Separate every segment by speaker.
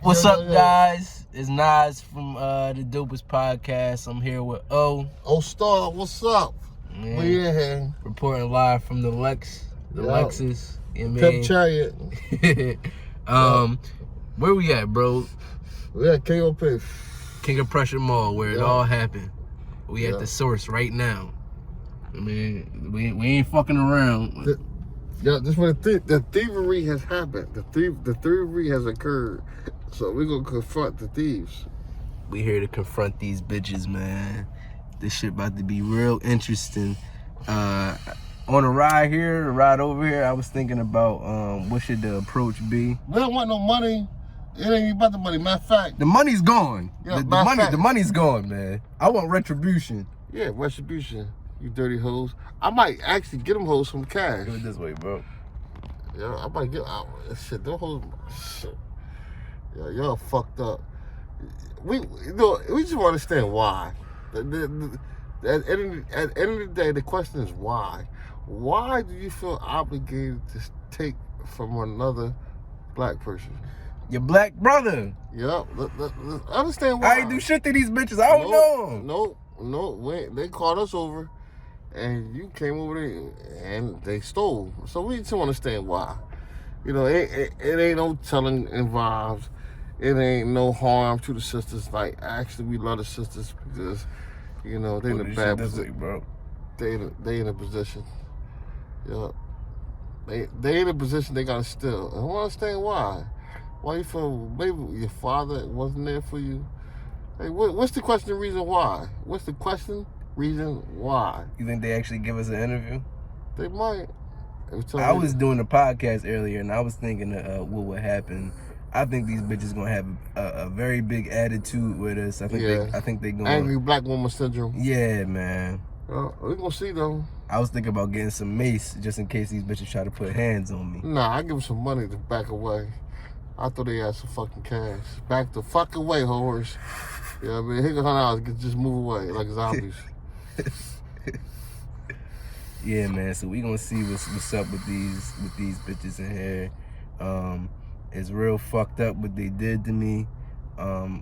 Speaker 1: What's up, guys? It's Nas from the Dopest podcast. I'm here with O.
Speaker 2: Star, what's up?
Speaker 1: Man,
Speaker 2: We in here.
Speaker 1: reporting live from the Lexus. You know
Speaker 2: Pep Chariot.
Speaker 1: Where we at, bro?
Speaker 2: We at KOP.
Speaker 1: King of Prussia Mall, where it all happened. We at the source right now. I mean, we ain't fucking around.
Speaker 2: This when the thievery has happened. The thievery has occurred. So we're gonna confront the thieves.
Speaker 1: We here to confront these bitches, man. This shit about to be real interesting. On a ride here, a ride over here, I was thinking about what should the approach be.
Speaker 2: We don't want no money. It ain't even about the money. Matter of fact,
Speaker 1: the money's gone.
Speaker 2: Yeah,
Speaker 1: the money's gone, man. I want retribution.
Speaker 2: Yeah, retribution. You dirty hoes. I might actually get them hoes some cash.
Speaker 1: Do it this way, bro.
Speaker 2: Yeah, I might get out. Shit, them hoes. Shit. Yeah, y'all fucked up. We just want to understand why. At the end of the day, the question is why. Why do you feel obligated to take from another black person?
Speaker 1: Your black brother.
Speaker 2: Yep. Let's understand why.
Speaker 1: I ain't do shit to these bitches. I don't know.
Speaker 2: No. They called us over, and you came over there, and they stole. So we just want to understand why. You know, it ain't no telling involved. It ain't no harm to the sisters. Like, actually, we love the sisters because, you know, they in a bad position,
Speaker 1: bro.
Speaker 2: They in a position. Yeah. They in a position they gotta steal. I want to understand why. Why you feel maybe your father wasn't there for you? Hey, what's the question? Reason why? What's the question? Reason why?
Speaker 1: You think they actually give us an interview?
Speaker 2: They might.
Speaker 1: I was doing a podcast earlier, and I was thinking what would happen. I think these bitches gonna have a very big attitude with us. I think they gonna
Speaker 2: angry black woman syndrome.
Speaker 1: Yeah, man.
Speaker 2: We gonna see though.
Speaker 1: I was thinking about getting some mace just in case these bitches try to put hands on me.
Speaker 2: Nah, I give them some money to back away. I thought they had some fucking cash. Back the fuck away, whores. You know what I mean? Here $100, just move away like zombies.
Speaker 1: Yeah, man. So we gonna see what's up with these bitches in here. It's real fucked up what they did to me.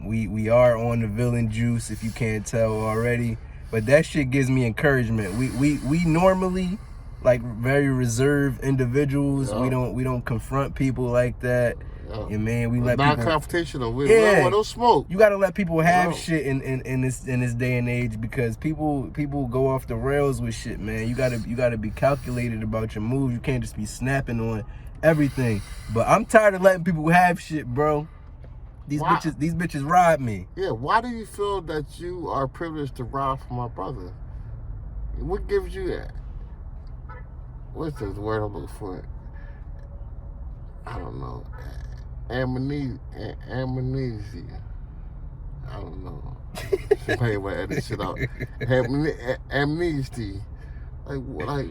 Speaker 1: We are on the villain juice, if you can't tell already. But that shit gives me encouragement. We normally like very reserved individuals.
Speaker 2: Yep.
Speaker 1: We don't confront people like that.
Speaker 2: Yep.
Speaker 1: Yeah, man. We let people.
Speaker 2: Non-confrontational. We don't want no smoke.
Speaker 1: You gotta let people have shit in this day and age because people go off the rails with shit, man. You gotta be calculated about your moves. You can't just be snapping on everything. But I'm tired of letting people have shit, bro. These bitches rob me.
Speaker 2: Yeah, why do you feel that you are privileged to rob from my brother? What gives you that? What's the word I'm looking for? I don't know. Amnesia. I don't know. Somebody will edit shit out. Amnesty. Like,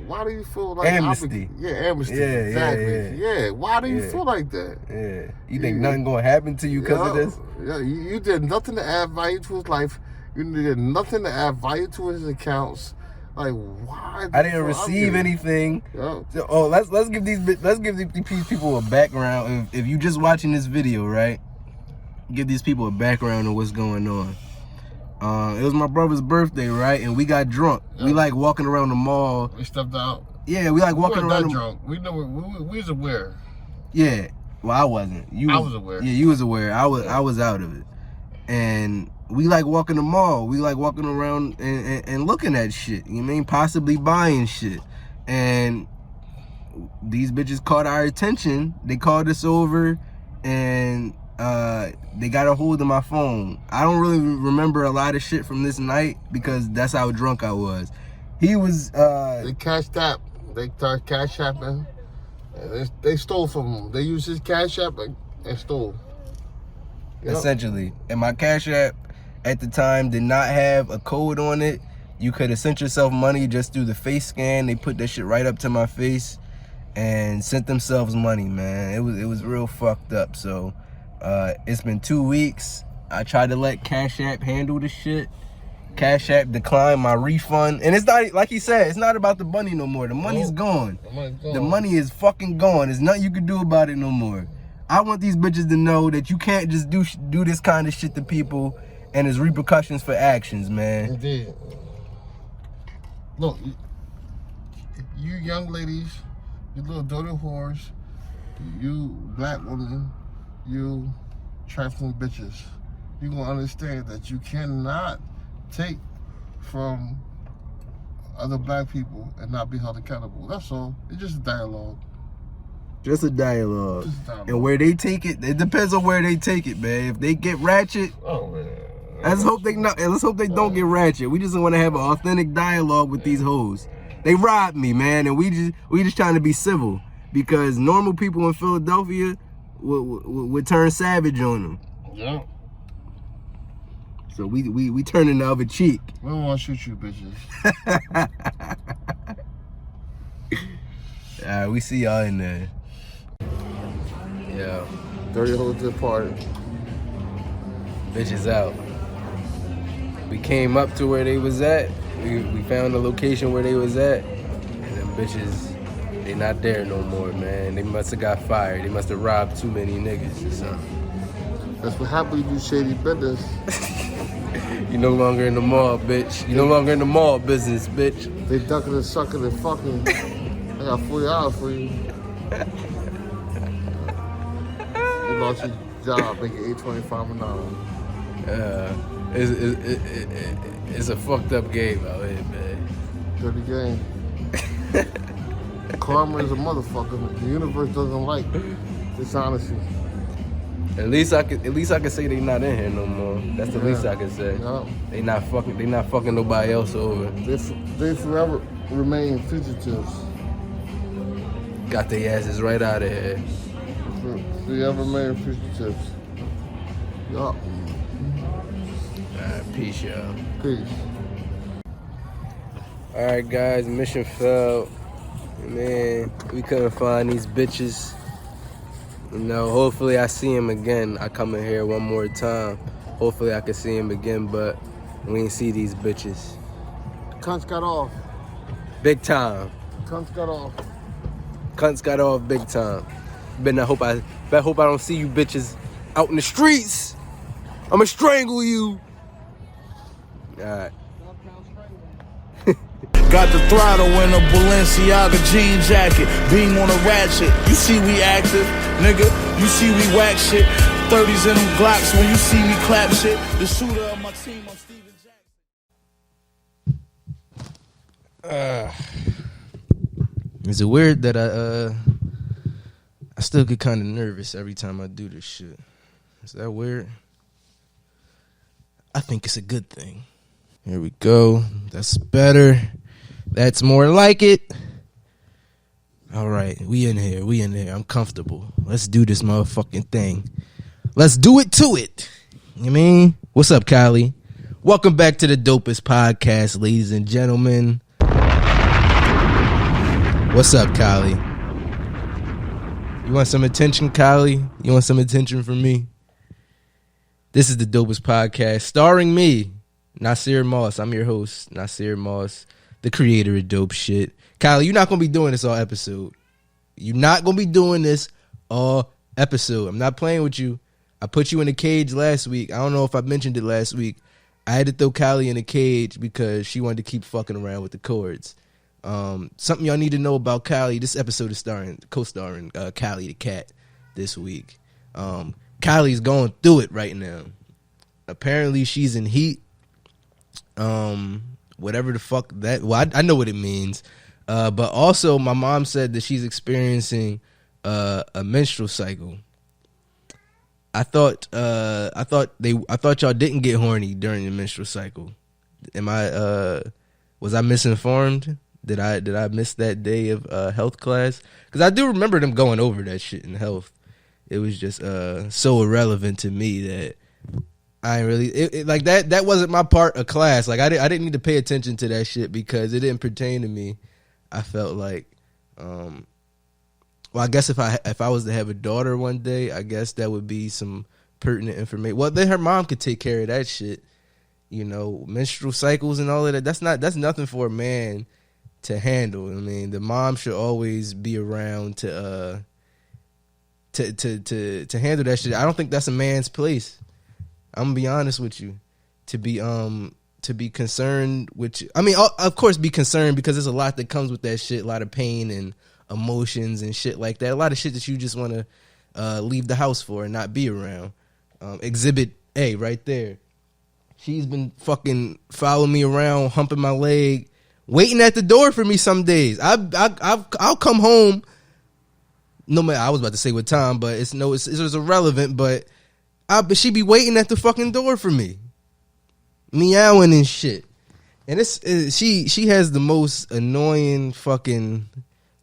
Speaker 2: why do you feel like
Speaker 1: amnesty?
Speaker 2: Amnesty. Yeah, exactly. Yeah. Why do you feel like that?
Speaker 1: Yeah. You think nothing gonna happen to you because of this?
Speaker 2: Yeah. You did nothing to add value to his life. You did nothing to add value to his accounts. Like, why?
Speaker 1: I didn't receive anything.
Speaker 2: Yeah.
Speaker 1: So, let's give these people a background. If you just watching this video, right? Give these people a background on what's going on. It was my brother's birthday, right? And we got drunk. Yep. We like walking around the mall.
Speaker 2: We stepped out.
Speaker 1: Yeah, we like walking around.
Speaker 2: Drunk. We know we was aware.
Speaker 1: Yeah. Well, I wasn't. I
Speaker 2: was aware.
Speaker 1: Yeah, you was aware. I was out of it. And we like walking the mall. We like walking around and looking at shit. You know what I mean? Possibly buying shit. And these bitches caught our attention. They called us over and they got a hold of my phone. I don't really remember a lot of shit from this night because that's how drunk I was. He was
Speaker 2: they cashed app. They started cash apping. They stole from him. They used his cash app and stole.
Speaker 1: Essentially. And my cash app at the time did not have a code on it. You could have sent yourself money just through the face scan. They put that shit right up to my face and sent themselves money, man. It was real fucked up. So it's been 2 weeks. I tried to let Cash App handle the shit. Cash App declined my refund. And it's not, like he said, it's not about the money no more. The money's gone. The money is fucking gone. There's nothing you can do about it no more. I want these bitches to know that you can't just do this kind of shit to people, and there's repercussions for actions, man.
Speaker 2: Indeed. Look, you young ladies, you little dirty whores, you black women, you trifling bitches, you gonna understand that you cannot take from other black people and not be held accountable. That's all. It's just a dialogue.
Speaker 1: Just a dialogue.
Speaker 2: Just a dialogue.
Speaker 1: And where they take it depends on where they take it, man. If they get ratchet,
Speaker 2: oh man.
Speaker 1: let's hope they don't get ratchet. We just want to have an authentic dialogue with these hoes. They robbed me, man, and we just trying to be civil because normal people in Philadelphia would turn savage on them.
Speaker 2: Yeah.
Speaker 1: So we turning the other cheek.
Speaker 2: We don't want to shoot you, bitches.
Speaker 1: Alright, we see y'all in there. Yeah.
Speaker 2: Dirty hoes to the party.
Speaker 1: Bitches out. We came up to where they was at. We found the location where they was at. And them bitches, they not there no more, man. They must have got fired. They must have robbed too many niggas or something.
Speaker 2: That's what happened to you shady business.
Speaker 1: You no longer in the mall, bitch. You no longer in the mall business, bitch.
Speaker 2: They ducking and sucking and fucking. I got $40 for you. You lost your job, making $8.25 an hour.
Speaker 1: It's a fucked up game out here, man.
Speaker 2: Dirty game. Karma is a motherfucker. The universe doesn't like dishonesty.
Speaker 1: At least I can say they not in here no more. That's the least I can say.
Speaker 2: Yeah.
Speaker 1: They not fucking nobody else over.
Speaker 2: They forever remain fugitives.
Speaker 1: Got their asses right out of here.
Speaker 2: They ever remain fugitives. Yup.
Speaker 1: Alright, peace, y'all.
Speaker 2: Peace.
Speaker 1: Alright, guys, mission failed. Man, we couldn't find these bitches. You know, hopefully I see him again. I come in here one more time. Hopefully I can see him again, but we ain't see these bitches.
Speaker 2: Cunts got off.
Speaker 1: Big time.
Speaker 2: Cunts got off.
Speaker 1: Cunts got off big time. I hope I don't see you bitches out in the streets. I'ma strangle you. Alright.
Speaker 3: Got the throttle in a Balenciaga jean jacket. Beam on a ratchet. You see we active, nigga. You see we whack shit. 30s in them Glocks when you see me clap shit. The shooter of my team, I'm Steven Jackson.
Speaker 1: Is it weird that I still get kind of nervous every time I do this shit? Is that weird? I think it's a good thing. Here we go. That's better. That's more like it. All right, we in here. I'm comfortable. Let's do this motherfucking thing. Let's do it to it. You mean? What's up, Kylie? Welcome back to the Dopest podcast, ladies and gentlemen. What's up, Kylie? You want some attention, Kylie? You want some attention from me? This is the Dopest podcast, starring me, Nasir Moss. I'm your host, Nasir Moss, the creator of dope shit. Kylie, you're not going to be doing this all episode. You're not going to be doing this all episode. I'm not playing with you. I put you in a cage last week. I don't know if I mentioned it last week. I had to throw Kylie in a cage because she wanted to keep fucking around with the chords. Something y'all need to know about Kylie. This episode is co-starring Kylie the cat this week. Kylie's going through it right now. Apparently she's in heat. Whatever the fuck that. Well, I know what it means. But also my mom said that she's experiencing a menstrual cycle. I thought y'all didn't get horny during the menstrual cycle. Was I misinformed? Did I miss that day of health class? Because I do remember them going over that shit in health. It was just so irrelevant to me that I ain't really like that. That wasn't my part of class. Like I didn't need to pay attention to that shit because it didn't pertain to me. I felt like, well, I guess if I was to have a daughter one day, I guess that would be some pertinent information. Well, then her mom could take care of that shit. You know, menstrual cycles and all of that. That's nothing for a man to handle. I mean, the mom should always be around to to handle that shit. I don't think that's a man's place. I'm gonna be honest with you. To be concerned with you. I mean, of course be concerned, because there's a lot that comes with that shit, a lot of pain and emotions and shit like that. A lot of shit that you just want to leave the house for and not be around. Exhibit A right there. She's been fucking following me around, humping my leg, waiting at the door for me some days. I'll come home. No matter, I was about to say what time, but it's irrelevant. But she be waiting at the fucking door for me, meowing and shit. And she has the most annoying fucking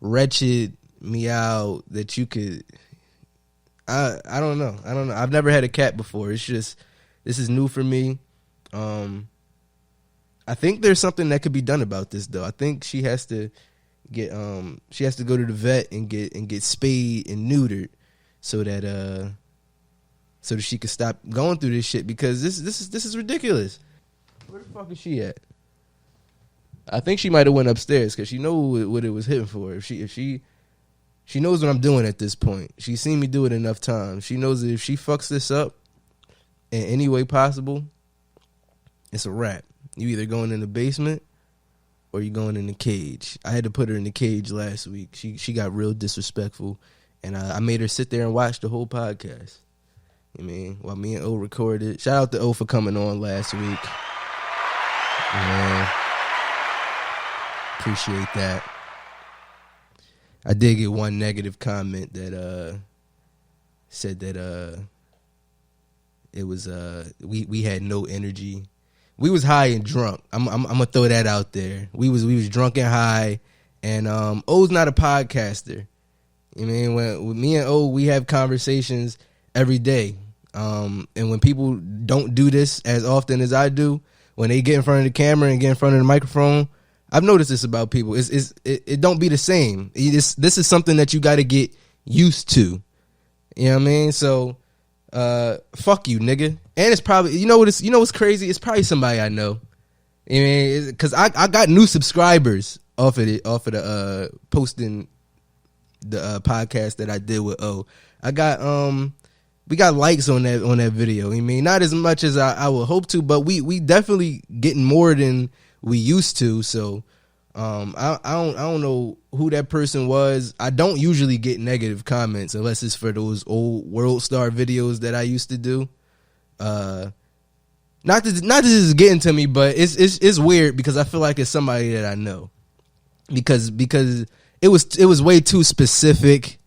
Speaker 1: wretched meow that you could. I don't know. I've never had a cat before. It's just, this is new for me. I think there's something that could be done about this though. I think she has to get she has to go to the vet and get spayed and neutered so that she could stop going through this shit, because this is ridiculous. Where the fuck is she at? I think she might have went upstairs because she knows what it was hitting for. If she knows what I'm doing at this point. She's seen me do it enough times. She knows that if she fucks this up in any way possible, it's a wrap. You either going in the basement or you going in the cage. I had to put her in the cage last week. She got real disrespectful, and I made her sit there and watch the whole podcast. I mean, while me and O recorded. Shout out to O for coming on last week. Man, appreciate that. I did get one negative comment that said that it was we had no energy. We was high and drunk. I'm gonna throw that out there. We was drunk and high, and O's not a podcaster. I mean, with me and O, we have conversations every day. And when people don't do this as often as I do, when they get in front of the camera and get in front of the microphone, I've noticed this about people. It don't be the same. This is something that you got to get used to. You know what I mean? So, fuck you, nigga. And it's probably, you know what's crazy? It's probably somebody I know. I mean, because I got new subscribers off of the posting the podcast that I did with O. I got we got likes on that video. I mean, not as much as I would hope to, but we definitely getting more than we used to. So I don't know who that person was. I don't usually get negative comments unless it's for those old World Star videos that I used to do. Not that this is getting to me, but it's weird because I feel like it's somebody that I know, because it was way too specific.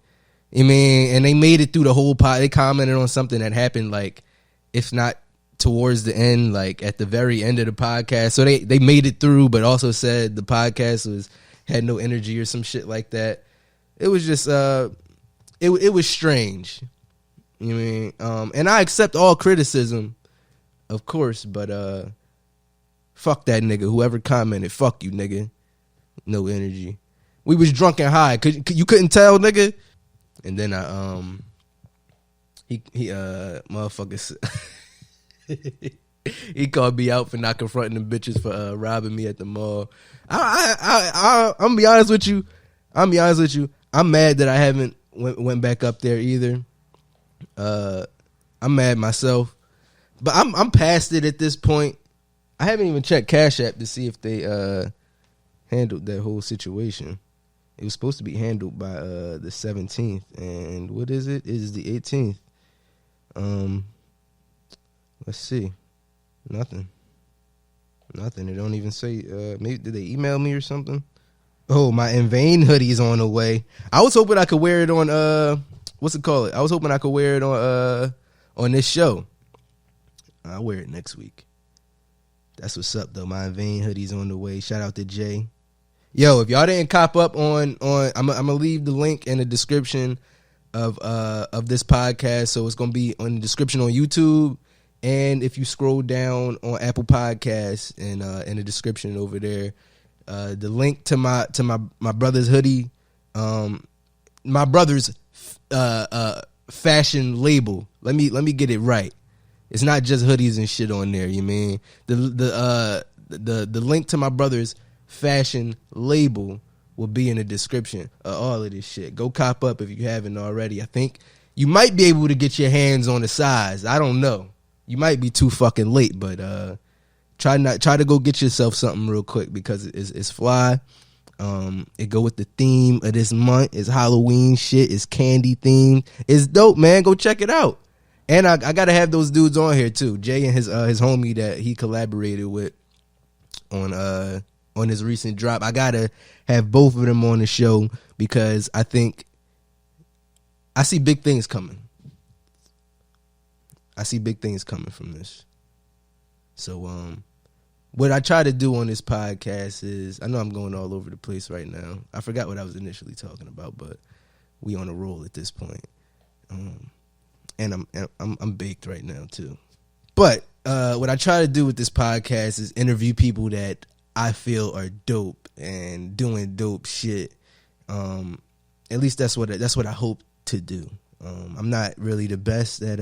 Speaker 1: I mean, and they made it through the whole pod. They commented on something that happened, like, if not towards the end, like at the very end of the podcast. So they made it through, but also said the podcast had no energy or some shit like that. It was just it was strange. You know what I mean? And I accept all criticism, of course, but fuck that nigga. Whoever commented, fuck you, nigga. No energy. We was drunk and high. You couldn't tell, nigga? And then he motherfuckers he called me out for not confronting them bitches for robbing me at the mall. I'm gonna be honest with you. I'm mad that I haven't went back up there either. I'm mad myself, but I'm past it at this point. I haven't even checked Cash App to see if they handled that whole situation. It was supposed to be handled by the 17th, and what is it? It is the 18th. Let's see. Nothing. It don't even say. Maybe did they email me or something? Oh, my In Vain hoodie is on the way. I was hoping I could wear it on what's it called? I was hoping I could wear it on this show. I'll wear it next week. That's what's up though. My In Vain hoodie's on the way. Shout out to Jay. Yo, if y'all didn't cop up on I'm gonna leave the link in the description of this podcast. So it's gonna be on the description on YouTube, and if you scroll down on Apple Podcasts and in the description over there, the link to my brother's hoodie, my brother's fashion label. Let me get it right. It's not just hoodies and shit on there. You mean the link to my brother's fashion label will be in the description of all of this shit. Go cop up if you haven't already. I think you might be able to get your hands on the size. I don't know. You might be too fucking late, but try to go get yourself something real quick because it's fly. It go with the theme of this month. It's Halloween shit. It's candy themed. It's dope, man. Go check it out. And I gotta have those dudes on here too. Jay and his homie that he collaborated with on his recent drop. I gotta have both of them on the show because I think I see big things coming. I see big things coming from this. So what I try to do on this podcast is, I know I'm going all over the place right now. I forgot what I was initially talking about, but we on a roll at this point. And I'm baked right now too. But what I try to do with this podcast is interview people that I feel are dope and doing dope shit. At least that's what I hope to do. I'm not really the best at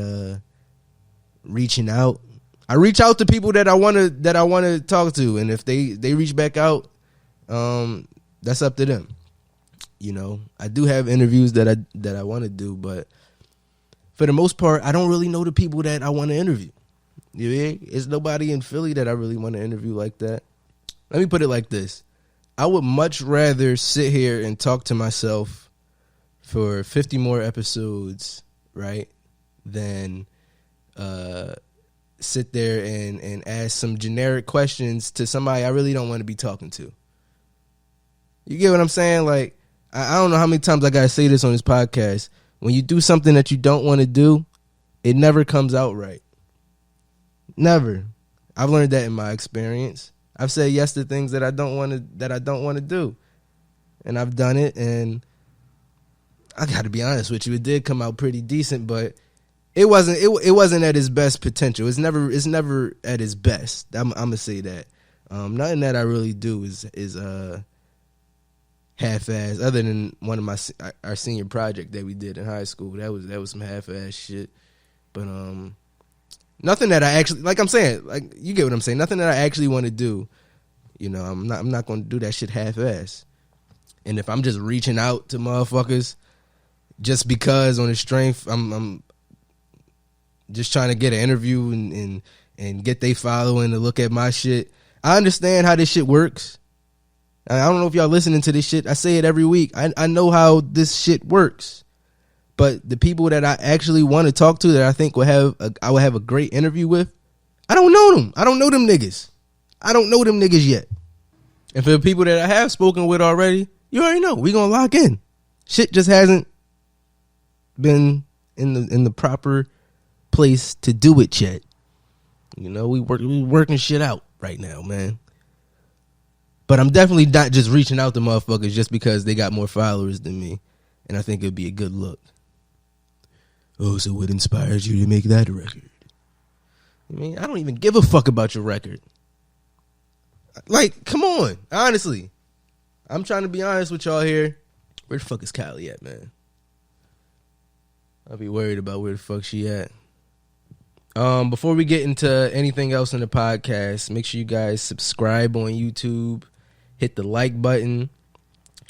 Speaker 1: reaching out. I reach out to people that I want to talk to, and if they reach back out, that's up to them. You know, I do have interviews that I want to do, but for the most part, I don't really know the people that I want to interview. You know, it's nobody in Philly that I really want to interview like that. Let me put it like this: I would much rather sit here and talk to myself for 50 more episodes, right, than sit there and ask some generic questions to somebody I really don't want to be talking to. You get what I'm saying? Like, I don't know how many times I gotta say this on this podcast. When you do something that you don't want to do, it never comes out right. Never. I've learned that in my experience. I've said yes to things that I don't want to do, and I've done it. And I got to be honest with you, it did come out pretty decent, but it wasn't at its best potential. It's never at its best. I'm gonna say that. Nothing that I really do is half-ass, other than one of our senior project that we did in high school. That was some half-ass shit. But nothing that I actually, like I'm saying, like, you get what I'm saying. Nothing that I actually want to do. You know, I'm not going to do that shit half-ass. And if I'm just reaching out to motherfuckers just because on the strength, I'm just trying to get an interview and get they following to look at my shit. I understand how this shit works. I don't know if y'all listening to this shit. I say it every week. I know how this shit works. But the people that I actually want to talk to, that I think I will have a great interview with, I don't know them. I don't know them niggas. I don't know them niggas yet. And for the people that I have spoken with already, you already know. We gonna lock in. Shit just hasn't been in the proper place to do it yet. You know, we working shit out right now, man. But I'm definitely not just reaching out to motherfuckers just because they got more followers than me. And I think it'd be a good look. Oh, so what inspires you to make that record? I mean, I don't even give a fuck about your record. Like, come on. Honestly. I'm trying to be honest with y'all here. Where the fuck is Kylie at, man? I'll be worried about where the fuck she at. Before we get into anything else in the podcast, make sure you guys subscribe on YouTube. Hit the like button.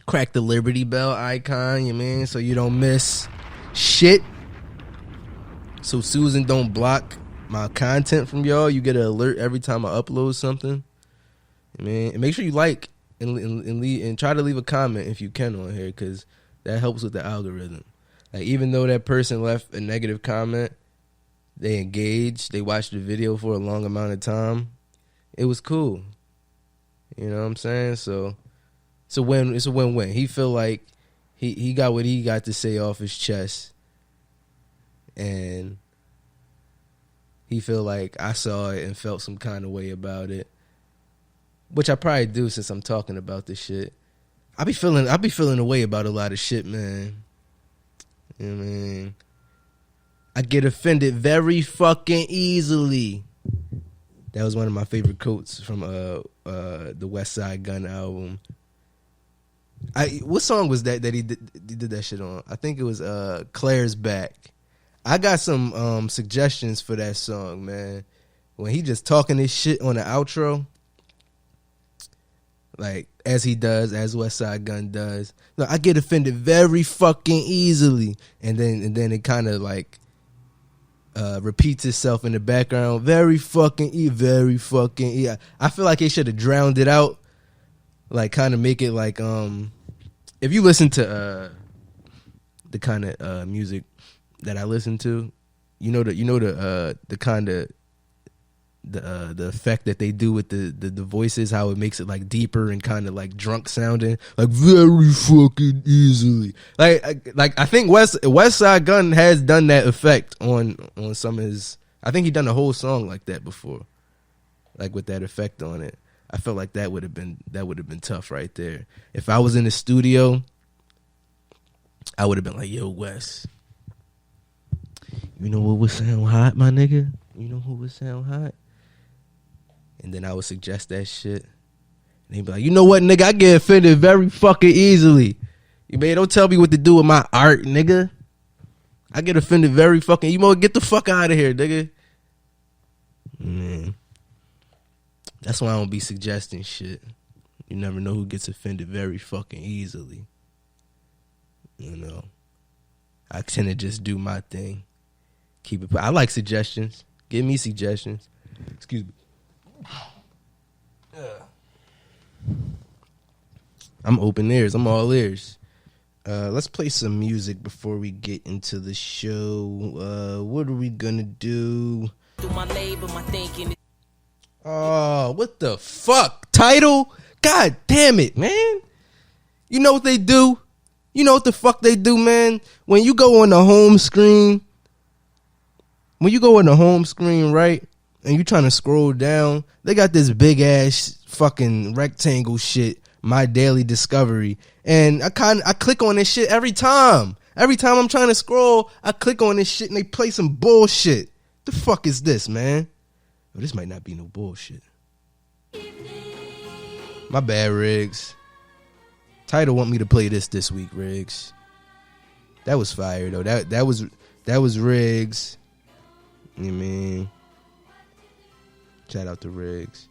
Speaker 1: Crack the Liberty Bell icon, you mean, so you don't miss shit. So Susan don't block my content from y'all. You get an alert every time I upload something. I mean, and make sure you like and try to leave a comment if you can on here, because that helps with the algorithm. Like, even though that person left a negative comment, they engaged, they watched the video for a long amount of time. It was cool. You know what I'm saying? So it's a win-win. He feel like he got what he got to say off his chest, and he feel like I saw it and felt some kind of way about it, which I probably do since I'm talking about this shit. I be feeling a way about a lot of shit, man. You know what I mean? I get offended very fucking easily. That was one of my favorite quotes from the West Side Gun album. What song was that he did that shit on? I think it was Claire's Back. I got some suggestions for that song, man. When he just talking this shit on the outro. like as he does, as West Side Gun does. No, I get offended very fucking easily, and then it kind of like repeats itself in the background. Very fucking I feel like they should have drowned it out, like kind of make it like if you listen to the kind of music that I listen to, you know the kind of the effect that they do with the voices, how it makes it like deeper and kind of like drunk sounding, like very fucking easily. Like I think West Side Gun has done that effect on some of his. I think he done a whole song like that before, like with that effect on it. I felt like that would have been tough right there. If I was in the studio, I would have been like, "Yo, Wes, you know what would sound hot, my nigga? You know who would sound hot?" And then I would suggest that shit. And he'd be like, "You know what, nigga? I get offended very fucking easily. You man, don't tell me what to do with my art, nigga. I get offended very fucking. You know, get the fuck out of here, nigga." Man, that's why I don't be suggesting shit. You never know who gets offended very fucking easily. You know, I tend to just do my thing. Keep it. I like suggestions. Give me suggestions. Excuse me. I'm open ears. I'm all ears. Let's play some music before we get into the show. What are we gonna do? Oh, what the fuck? Title? God damn it, man. You know what they do? You know what the fuck they do, man? When you go on the home screen, right, and you trying to scroll down, they got this big ass fucking rectangle shit, My Daily Discovery, and I click on this shit every time. Every time I'm trying to scroll, I click on this shit and they play some bullshit. The fuck is this, man? Oh, this might not be no bullshit. My bad, Riggs. Title want me to play this week, Riggs. That was fire though. That was Riggs. You know what I mean? Shout out to Riggs.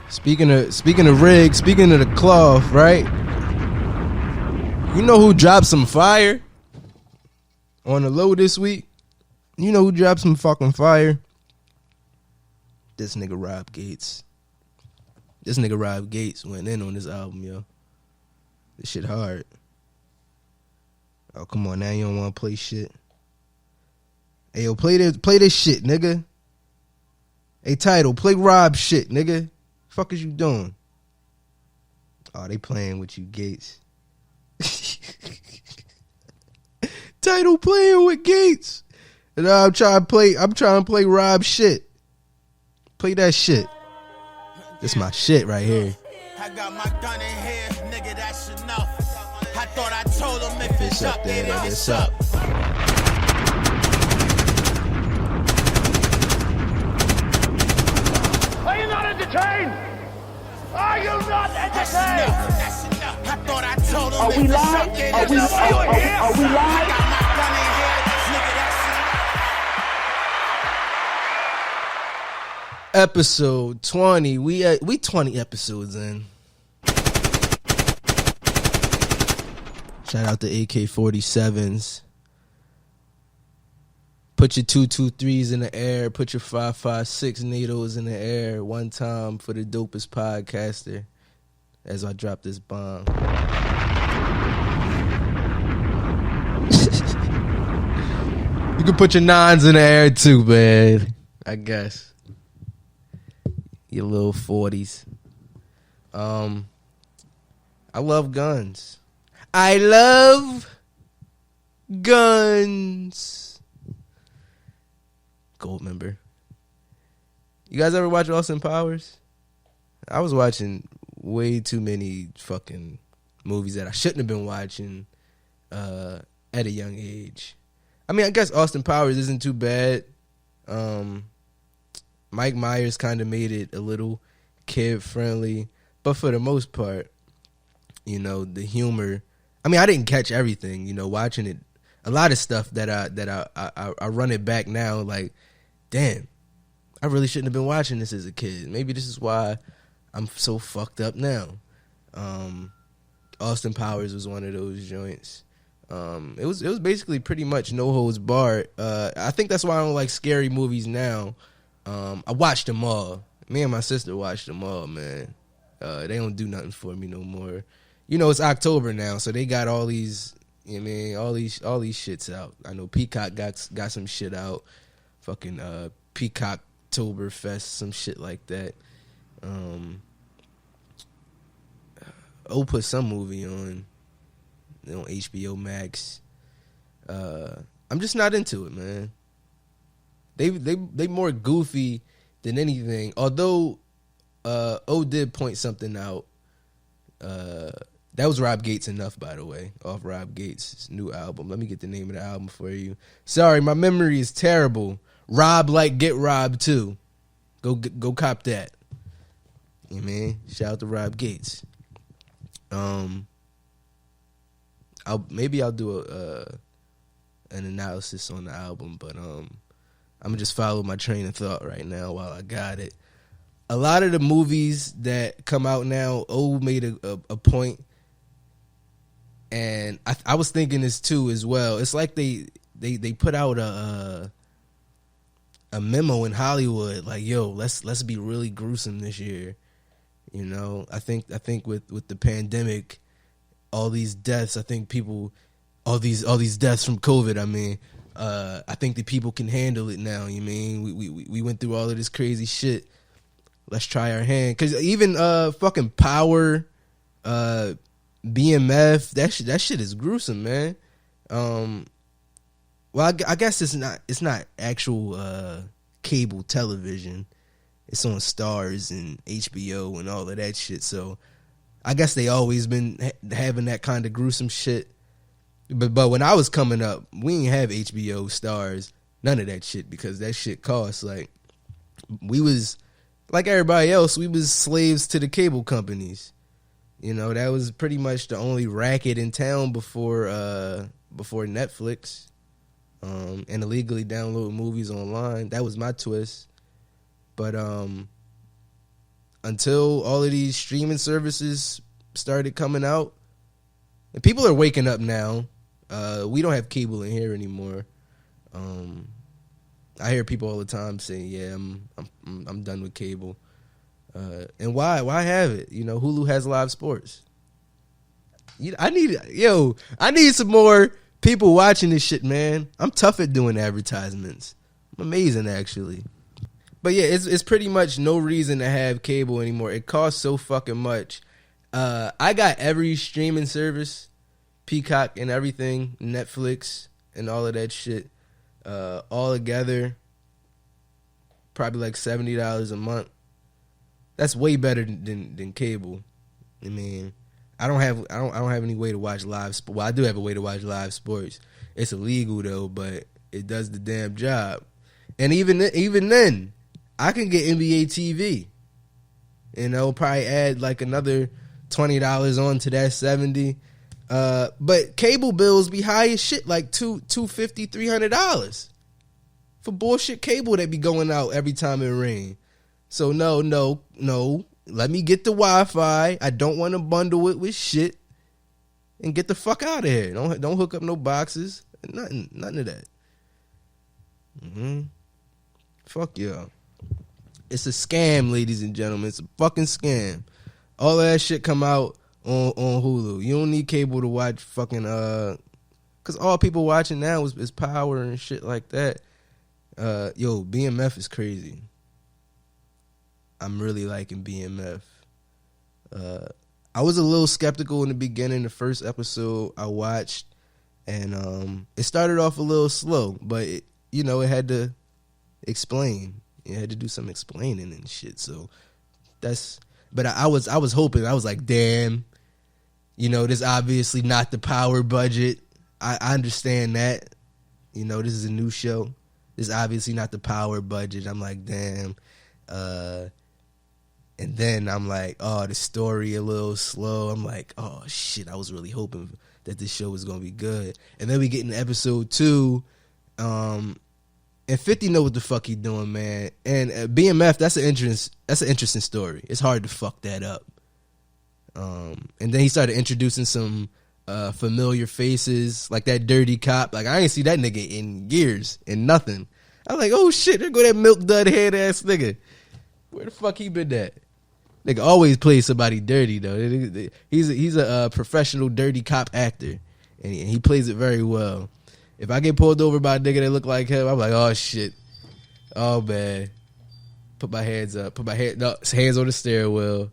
Speaker 1: Speaking of Riggs, speaking of the cloth, right? You know who dropped some fire on the low this week? You know who dropped some fucking fire? This nigga Rob Gates. This nigga Rob Gates went in on this album, yo. This shit hard. Oh, come on, now you don't want to play shit. Hey, yo, play this shit, nigga. Hey, Title, play Rob shit, nigga. Fuck is you doing? Oh, they playing with you, Gates. Title playing with Gates. And I'm trying to play Rob shit. Play that shit. This my shit right here.
Speaker 4: I got my gun in here, nigga, that's enough. I thought I told him if it's up, then it's up.
Speaker 5: Are you not entertained? Are you not entertained?
Speaker 4: That's enough. I thought I told him
Speaker 5: Are we live? Are we live?
Speaker 4: I got my gun in here, nigga, that's enough.
Speaker 1: Episode 20. We 20 episodes in. Shout out to AK-47s. Put your 223s in the air. Put your 5.56 NATOs in the air one time for the dopest podcaster as I drop this bomb. You can put your 9s in the air too, man. I guess. Your little 40s. I love guns. I love guns. Gold member. You guys ever watch Austin Powers? I was watching way too many fucking movies that I shouldn't have been watching at a young age. I mean, I guess Austin Powers isn't too bad. Mike Myers kind of made it a little kid friendly, but for the most part, you know, the humor. I mean, I didn't catch everything, you know, watching it. A lot of stuff that I run it back now, like damn, I really shouldn't have been watching this as a kid. Maybe this is why I'm so fucked up now. Austin Powers was one of those joints. It was basically pretty much no holds barred. I think that's why I don't like scary movies now. I watched them all. Me and my sister watched them all, man. They don't do nothing for me no more. You know, it's October now, so they got all these, you know what I mean, all these shits out. I know Peacock got some shit out. Fucking Peacocktoberfest, some shit like that. Put some movie on HBO Max. I'm just not into it, man. They more goofy than anything. Although did point something out. That was Rob Gates Enough, by the way, off Rob Gates' new album. Let me get the name of the album for you. Sorry, my memory is terrible. Rob like Get Robbed too. Go cop that. You know what I mean? Shout out to Rob Gates. I'll do an analysis on the album, but I'm gonna just follow my train of thought right now while I got it. A lot of the movies that come out now, made a point, and I was thinking this too as well. It's like they put out a memo in Hollywood, like, yo, let's be really gruesome this year. You know, I think with the pandemic, all these deaths, I think people, all these deaths from COVID, I mean, I think the people can handle it now. You mean we went through all of this crazy shit. Let's try our hand, because even fucking Power, BMF, that shit is gruesome, man. Well, I guess it's not actual cable television. It's on Stars and HBO and all of that shit. So I guess they always been having that kind of gruesome shit. But when I was coming up, we didn't have HBO, Stars, none of that shit, because that shit costs. Like, we was, like everybody else, we was slaves to the cable companies. You know, that was pretty much the only racket in town before Netflix, and illegally download movies online. That was my twist. But until all of these streaming services started coming out, and people are waking up now. We don't have cable in here anymore. I hear people all the time saying, "Yeah, I'm done with cable." And why? Why have it? You know, Hulu has live sports. I need some more people watching this shit, man. I'm tough at doing advertisements. I'm amazing, actually. But yeah, it's pretty much no reason to have cable anymore. It costs so fucking much. I got every streaming service, Peacock and everything, Netflix and all of that shit, all together, probably like $70 a month. That's way better than cable. I mean, I don't have any way to watch live sports. Well, I do have a way to watch live sports. It's illegal though, but it does the damn job. And even then, I can get NBA TV. And I'll probably add like another $20 on to that $70. But cable bills be high as shit, like $250, $300 for bullshit cable that be going out every time it rain. So no. Let me get the Wi-Fi. I don't want to bundle it with shit. And get the fuck out of here. Don't hook up no boxes. Nothing of that. Fuck y'all. It's a scam, ladies and gentlemen. It's a fucking scam. All of that shit come out on Hulu. You don't need cable to watch fucking because all people watching now is Power and shit like that. BMF is crazy. I'm really liking BMF. I was a little skeptical in the beginning. The first episode I watched, and it started off a little slow, but it had to explain. It had to do some explaining and shit. So but I was hoping. I was like, damn, this obviously not the Power budget. I understand that. This is a new show. This is obviously not the Power budget. I'm like, damn. And then I'm like, oh, the story a little slow. I'm like, oh, shit, I was really hoping that this show was going to be good. And then we get in episode 2, and And 50 know what the fuck he doing, man. And BMF, that's an interesting story. It's hard to fuck that up. And then he started introducing some familiar faces, like that dirty cop. Like I ain't see that nigga in years and nothing. I'm like, oh shit, there go that milk dud head ass nigga. Where the fuck he been at? Nigga always plays somebody dirty though. He's a professional dirty cop actor, and he plays it very well. If I get pulled over by a nigga that look like him, I'm like, oh shit, oh man. Put my hands up, hands on the stairwell.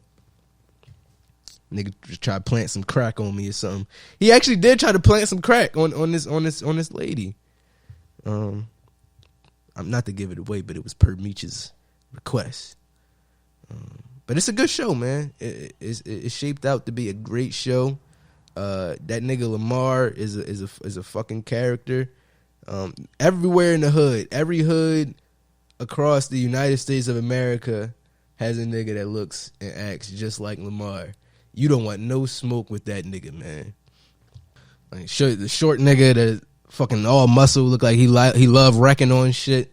Speaker 1: Nigga try to plant some crack on me or something. He actually did try to plant some crack on this lady. I'm not to give it away, but it was per Meech's request. But it's a good show, man. It's shaped out to be a great show. That nigga Lamar is a fucking character. Everywhere in the hood, every hood across the United States of America has a nigga that looks and acts just like Lamar. You don't want no smoke with that nigga, man. Like the short nigga that fucking all muscle, look like he love wrecking on shit.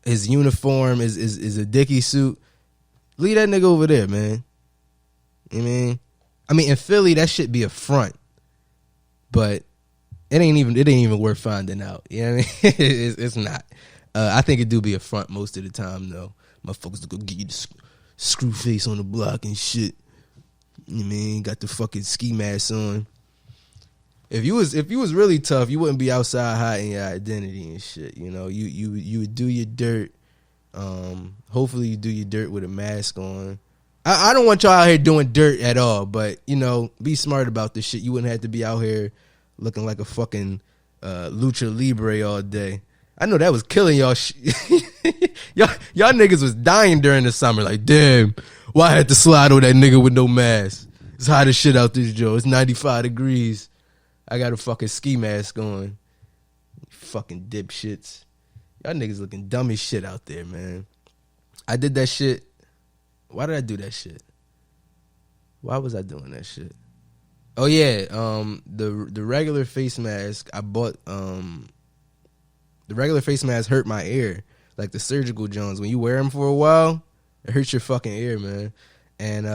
Speaker 1: His uniform is a Dickie suit. Leave that nigga over there, man. You know I mean, in Philly, that shit be a front, but it ain't even worth finding out. You know what I mean? It's not. I think it do be a front most of the time, though. Motherfuckers go get you the screw face on the block and shit. You know what I mean? Got the fucking ski mask on. If you was really tough, you wouldn't be outside hiding your identity and shit. You know, you would do your dirt. Hopefully you do your dirt with a mask on. I don't want y'all out here doing dirt at all, but you know, be smart about this shit. You wouldn't have to be out here looking like a fucking lucha libre all day. I know that was killing y'all. y'all niggas was dying during the summer. Like, damn, why I had to slide on that nigga with no mask? It's hot as shit out this joint. It's 95 degrees. I got a fucking ski mask on. Fucking dipshits. Y'all niggas looking dumb as shit out there, man. I did that shit. Why did I do that shit? Why was I doing that shit? Oh yeah, the regular face mask I bought. The regular face mask hurt my ear, like the surgical joints. When you wear them for a while, it hurts your fucking ear, man. And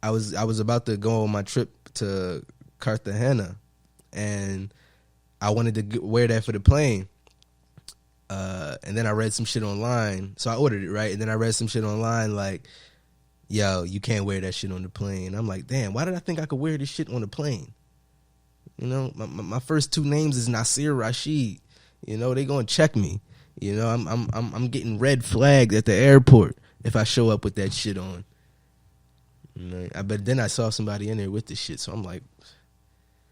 Speaker 1: I was about to go on my trip to Cartagena, and I wanted to wear that for the plane. And then I read some shit online, so I ordered it, right? And then I read some shit online like, yo, you can't wear that shit on the plane. I'm like, damn, why did I think I could wear this shit on the plane? You know, my first two names is Nasir Rashid. You know, they gonna check me. You know, I'm getting red flagged at the airport if I show up with that shit on. You know, but then I saw somebody in there with the shit, so I'm like,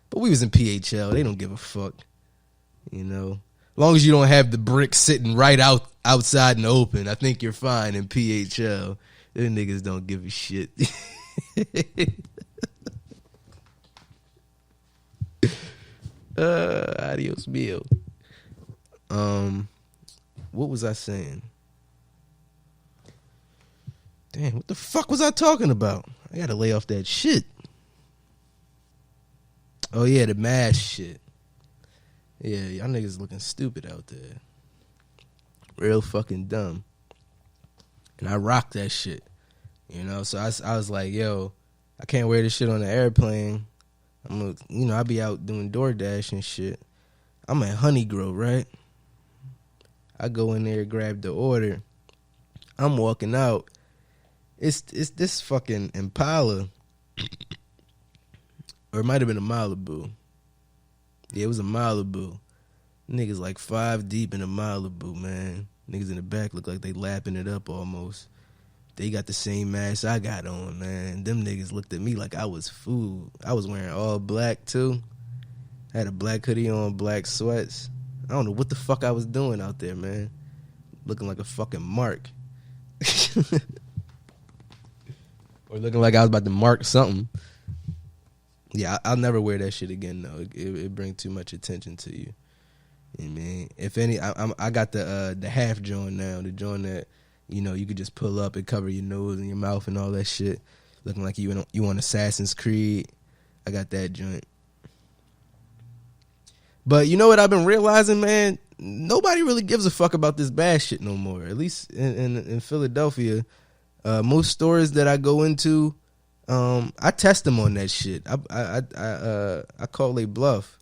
Speaker 1: but we was in PHL. They don't give a fuck. You know, as long as you don't have the brick sitting right outside in the open, I think you're fine in PHL. Them niggas don't give a shit. Adios mio. What was I saying? Damn, what the fuck was I talking about? I gotta lay off that shit. Oh yeah, the mask shit. Yeah, y'all niggas looking stupid out there. Real fucking dumb. And I rock that shit. You know, so I was like, yo, I can't wear this shit on the airplane. I be out doing DoorDash and shit. I'm at Honeygrow, right? I go in there, grab the order. I'm walking out. It's this fucking Impala. Or it might have been a Malibu. Yeah, it was a Malibu. Niggas like 5 deep in a Malibu, man. Niggas in the back look like they lapping it up almost. They got the same mask I got on, man. Them niggas looked at me like I was food. I was wearing all black, too. I had a black hoodie on, black sweats. I don't know what the fuck I was doing out there, man. Looking like a fucking mark. Or looking like I was about to mark something. Yeah, I'll never wear that shit again, though. It brings too much attention to you. You know what I mean? If any, I got the half joint now, the joint that, you know, you could just pull up and cover your nose and your mouth and all that shit. Looking like you on Assassin's Creed. I got that joint. But you know what I've been realizing, man? nobody really gives a fuck about this bad shit no more. At least in Philadelphia, most stores that I go into, I test them on that shit. I call they bluff,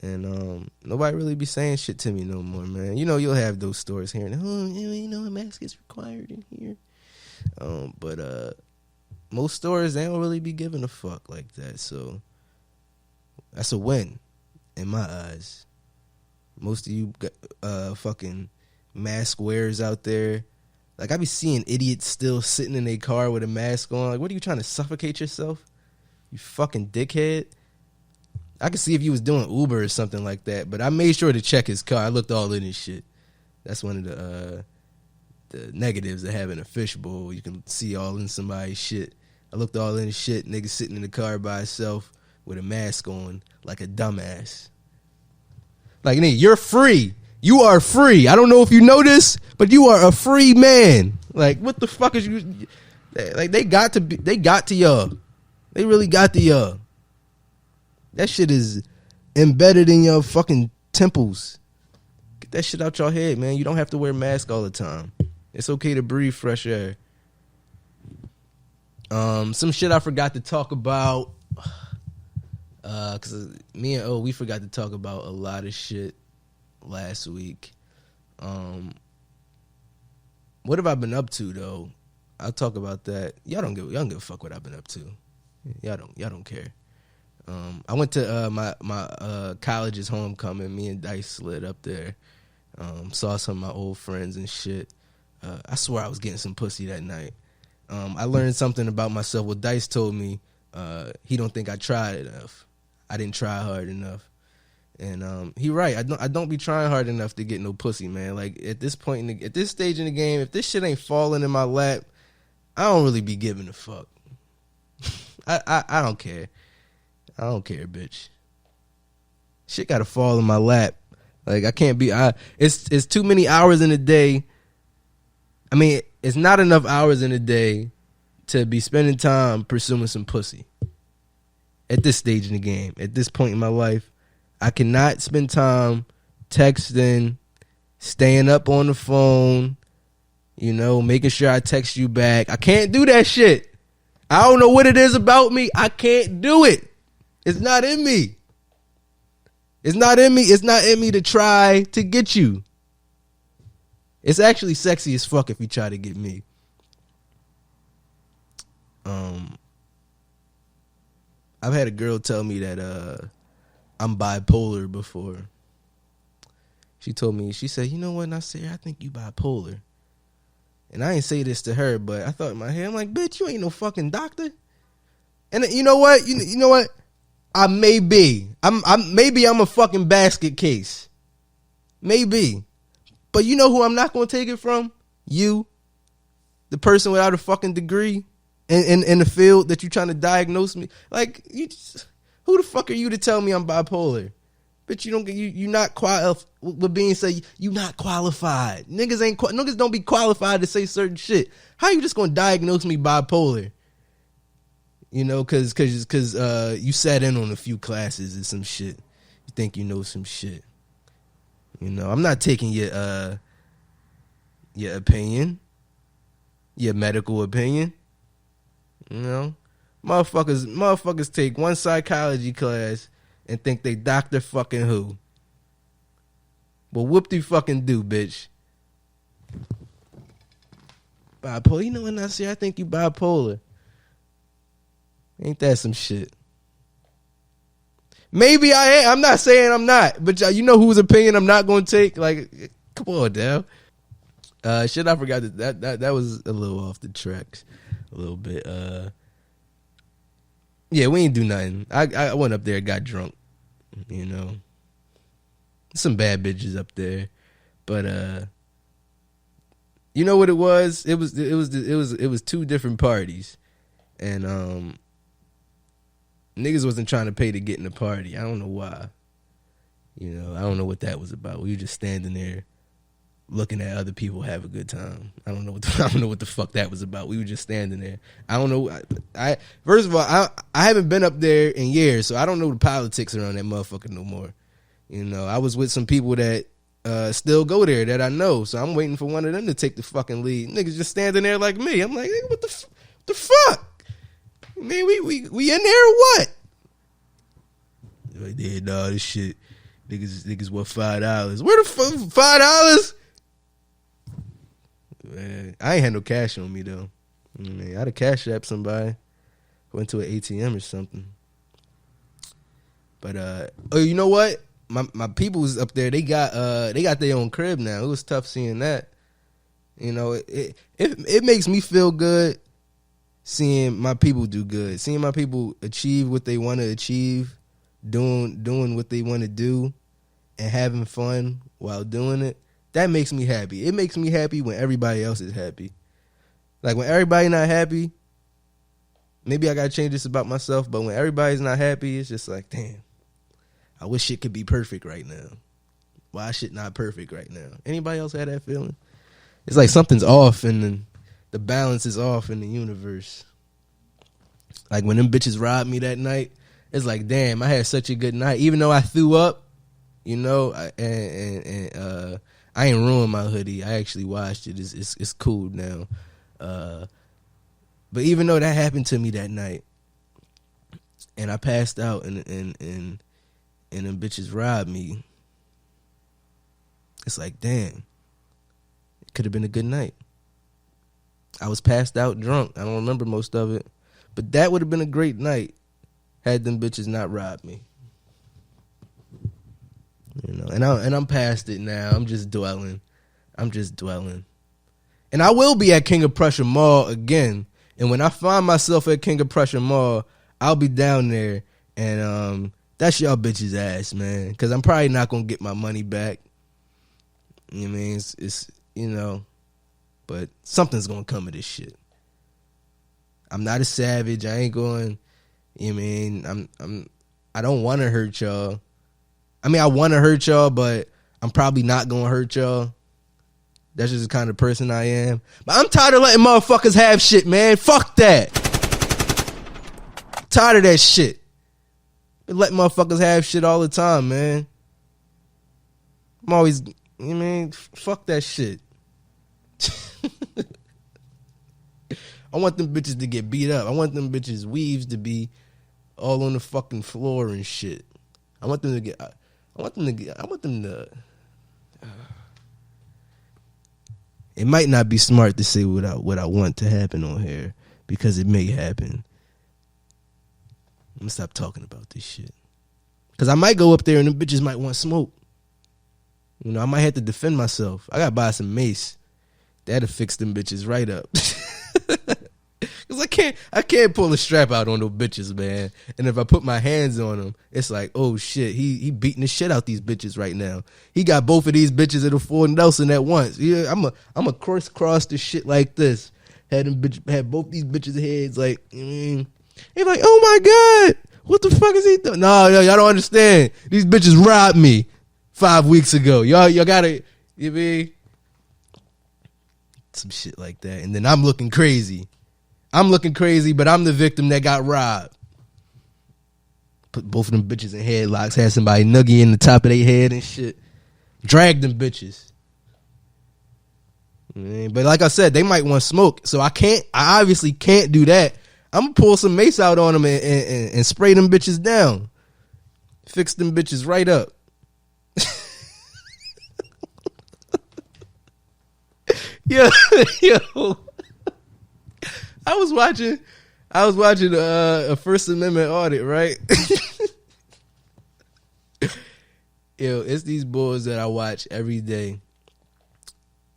Speaker 1: and nobody really be saying shit to me no more, man. You know, you'll have those stores here, and a mask is required in here. But most stores, they don't really be giving a fuck like that. So that's a win in my eyes. Most of you fucking mask wearers out there, like I be seeing idiots still sitting in their car with a mask on. Like, what are you trying to suffocate yourself? You fucking dickhead. I could see if you was doing Uber or something like that, but I made sure to check his car. I looked all in his shit. That's one of the negatives of having a fishbowl. You can see all in somebody's shit. I looked all in his shit. Nigga sitting in the car by himself with a mask on like a dumbass. Like, nigga, you're free. You are free. I don't know if you know this, but you are a free man. Like, what the fuck is you? Like, they got to y'all. They really got to y'all. That shit is embedded in your fucking temples. Get that shit out your head, man. You don't have to wear a mask all the time. It's okay to breathe fresh air. Some shit I forgot to talk about. Cause me and we forgot to talk about a lot of shit last week. What have I been up to though? I'll talk about that. Y'all don't give a fuck what I've been up to. Y'all don't care. I went to my college's homecoming. Me and Dice slid up there. Saw some of my old friends and shit. I swear I was getting some pussy that night. I learned something about myself. What Dice told me, he don't think I tried enough. I didn't try hard enough. And he right. I don't be trying hard enough to get no pussy, man. Like, at this point, at this stage in the game, if this shit ain't falling in my lap, I don't really be giving a fuck. I don't care. I don't care, bitch. Shit gotta fall in my lap. Like, I can't be. It's too many hours in a day. I mean, it's not enough hours in a day to be spending time pursuing some pussy. At this stage in the game, at this point in my life, I cannot spend time texting, staying up on the phone, making sure I text you back. I can't do that shit. I don't know what it is about me. I can't do it. It's not in me. It's not in me. It's not in me to try to get you. It's actually sexy as fuck if you try to get me. I've had a girl tell me that I'm bipolar before. She told me, she said, you know what, Nasir, I think you bipolar. And I ain't say this to her, but I thought in my head, I'm like, bitch, you ain't no fucking doctor. And you know what? You know what? I may be. Maybe I'm a fucking basket case. Maybe. But you know who I'm not going to take it from? You. The person without a fucking degree in the field that you trying to diagnose me. Like, who the fuck are you to tell me I'm bipolar? Bitch, you're not qualified. With being said, you not qualified. Niggas don't be qualified to say certain shit. How you just going to diagnose me bipolar? Cause you sat in on a few classes and some shit. You think you know some shit. I'm not taking your opinion, your medical opinion. Motherfuckers take one psychology class and think they Dr. fucking who. Well, whoop-de-fucking do, bitch. Bipolar. You know what, Nasir? I think you bipolar. Ain't that some shit? Maybe I am. I'm not saying I'm not. But you know whose opinion I'm not going to take? Like, come on, damn. Shit, I forgot that was a little off the tracks. A little bit. Yeah, we ain't do nothing. I went up there, got drunk. Some bad bitches up there. But you know what it was? It was two different parties. And niggas wasn't trying to pay to get in the party. I don't know why. I don't know what that was about. We were just standing there looking at other people have a good time. I don't know what the fuck that was about. We were just standing there. I don't know. First of all, I haven't been up there in years, so I don't know the politics around that motherfucker no more. I was with some people that still go there that I know. So I'm waiting for one of them to take the fucking lead. Niggas just standing there like me. I'm like, what the fuck? Man, we in there or what? Like, yeah, nah, this shit. Niggas want $5. Where the fuck $5? Man, I ain't had no cash on me though. Man, I'd have cash app somebody. Went to an ATM or something. But oh, you know what? My people's up there. They got their own crib now. It was tough seeing that. You know, it makes me feel good seeing my people do good. Seeing my people achieve what they want to achieve, doing what they want to do, and having fun while doing it. That makes me happy. It makes me happy when everybody else is happy. Like when everybody not happy, maybe I gotta change this about myself. But when everybody's not happy, it's just like, damn. I wish shit could be perfect right now. Why shit not perfect right now? Anybody else had that feeling? It's like something's off and the balance is off in the universe. Like when them bitches robbed me that night, it's like, damn, I had such a good night. Even though I threw up, you know, and I ain't ruined my hoodie. I actually washed it. It's cool now. But even though that happened to me that night, and I passed out and them bitches robbed me, it's like, damn, it could have been a good night. I was passed out drunk. I don't remember most of it. But that would have been a great night had them bitches not robbed me. You know, and I'm past it now. I'm just dwelling. And I will be at King of Prussia Mall again. And when I find myself at King of Prussia Mall, I'll be down there. And that's y'all bitches' ass, man. Because I'm probably not going to get my money back. You know what I mean? It's you know, but something's going to come of this shit. I'm not a savage. I ain't going, you know what I mean? I don't want to hurt y'all. I mean, I want to hurt y'all, but I'm probably not going to hurt y'all. That's just the kind of person I am. But I'm tired of letting motherfuckers have shit, man. Fuck that. Tired of that shit. Been letting motherfuckers have shit all the time, man. I'm always, you know what I mean? Fuck that shit. I want them bitches to get beat up. I want them bitches' weaves to be all on the fucking floor and shit. I want them to. It might not be smart to say what I want to happen on here because it may happen. I'm gonna stop talking about this shit because I might go up there and them bitches might want smoke. You know, I might have to defend myself. I gotta buy some mace. That'll fix them bitches right up. Cause I can't pull a strap out on those bitches, man. And if I put my hands on them, it's like, oh shit, he beating the shit out these bitches right now. He got both of these bitches at a full Nelson at once. Yeah, I'm a crisscross the shit like this. Had both these bitches' heads like, he's like, oh my god, what the fuck is he doing? No, y'all don't understand. These bitches robbed me 5 weeks ago. Y'all gotta, you mean, some shit like that. And then I'm looking crazy. But I'm the victim that got robbed. Put both of them bitches in headlocks, had somebody nuggy in the top of their head and shit. Drag them bitches. But like I said, they might want smoke. So I obviously can't do that. I'm gonna pull some mace out on them and spray them bitches down. Fix them bitches right up. Yo. I was watching a First Amendment audit, right? Yo, it's these boys that I watch every day.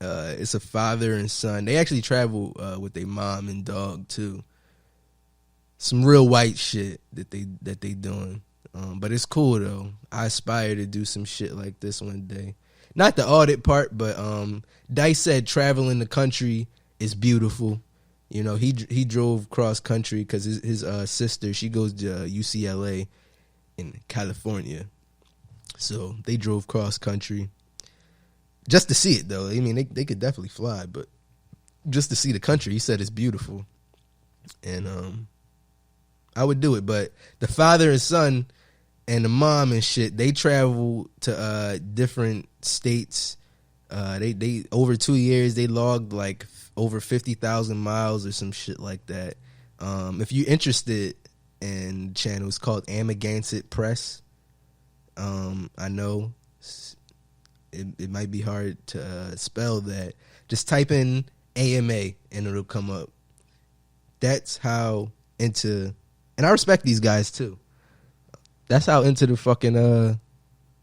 Speaker 1: It's a father and son. They actually travel with their mom and dog too. Some real white shit that they doing. But it's cool though. I aspire to do some shit like this one day. Not the audit part, but Dice said traveling the country is beautiful. You know, he drove cross country because his sister, she goes to UCLA in California. So they drove cross country just to see it, though. I mean, they could definitely fly, but just to see the country, he said it's beautiful. And I would do it. But the father and son and the mom and shit, they travel to different states. They over 2 years they logged like over 50,000 miles or some shit like that. If you're interested in the channel, it's called Amagansett Press. I know it might be hard to spell that. Just type in AMA and it'll come up. That's how into, and I respect these guys too. That's how into the fucking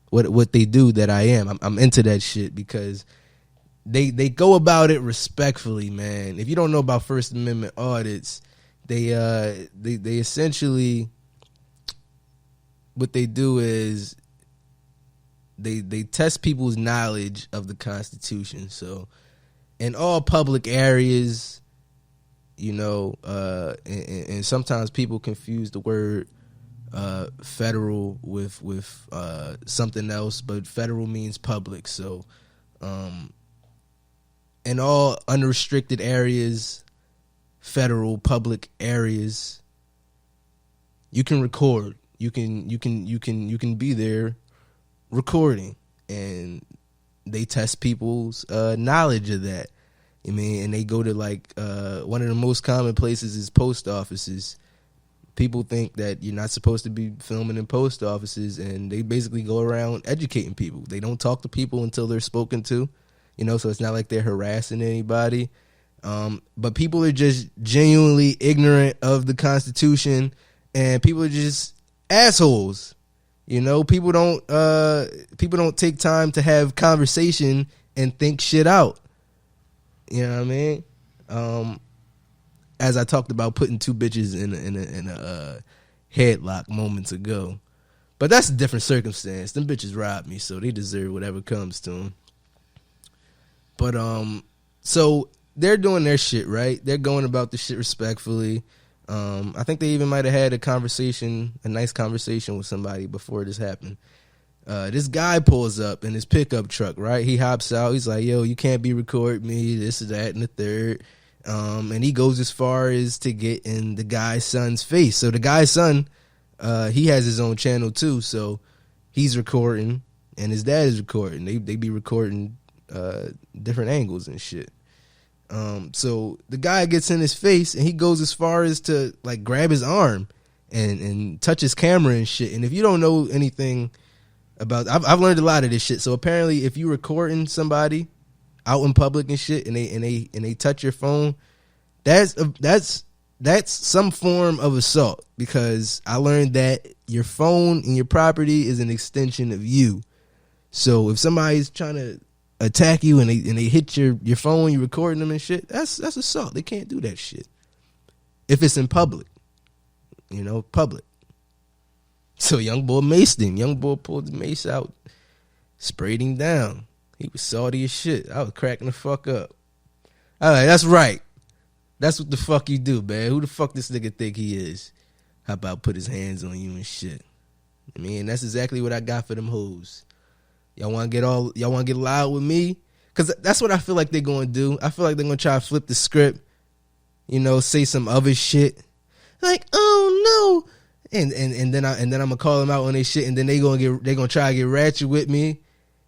Speaker 1: what they do that I am. I'm into that shit because they go about it respectfully, man. If you don't know about First Amendment audits, they essentially, what they do is they test people's knowledge of the Constitution. So in all public areas, you know, and sometimes people confuse the word federal with something else, but federal means public. So in all unrestricted areas, federal public areas, you can record. You can be there recording, and they test people's knowledge of that. I mean, and they go to like one of the most common places is post offices. People think that you're not supposed to be filming in post offices, and they basically go around educating people. They don't talk to people until they're spoken to, you know, so it's not like they're harassing anybody. But people are just genuinely ignorant of the Constitution, and people are just assholes. You know, people don't take time to have conversation and think shit out. You know what I mean? As I talked about putting two bitches in a headlock moments ago, but that's a different circumstance. Them bitches robbed me, so they deserve whatever comes to them. But so they're doing their shit right. They're going about the shit respectfully. I think they even might have had a nice conversation with somebody before this happened. This guy pulls up in his pickup truck, right? He hops out. He's like, yo, you can't be recording me, this, that, and the third. And he goes as far as to get in the guy's son's face. So the guy's son, he has his own channel too. So he's recording and his dad is recording. They be recording different angles and shit. So the guy gets in his face and he goes as far as to like grab his arm and touch his camera and shit. And if you don't know anything about, I've learned a lot of this shit. So apparently if you recording somebody out in public and shit and they touch your phone, that's some form of assault, because I learned that your phone and your property is an extension of you. So if somebody's trying to attack you and they hit your phone, you recording them and shit, that's assault. They can't do that shit if it's in public, you know, public. So young boy maced him. Young boy pulled the mace out, sprayed him down. He was salty as shit. I was cracking the fuck up. All right, that's right. That's what the fuck you do, man. Who the fuck this nigga think he is? How about put his hands on you and shit? I mean, that's exactly what I got for them hoes. Y'all want to get loud with me? Because that's what I feel like they're going to do. I feel like they're going to try to flip the script, you know, say some other shit. Like, oh, no. And then I'm going to call them out on their shit, and then they're going to try to get ratchet with me.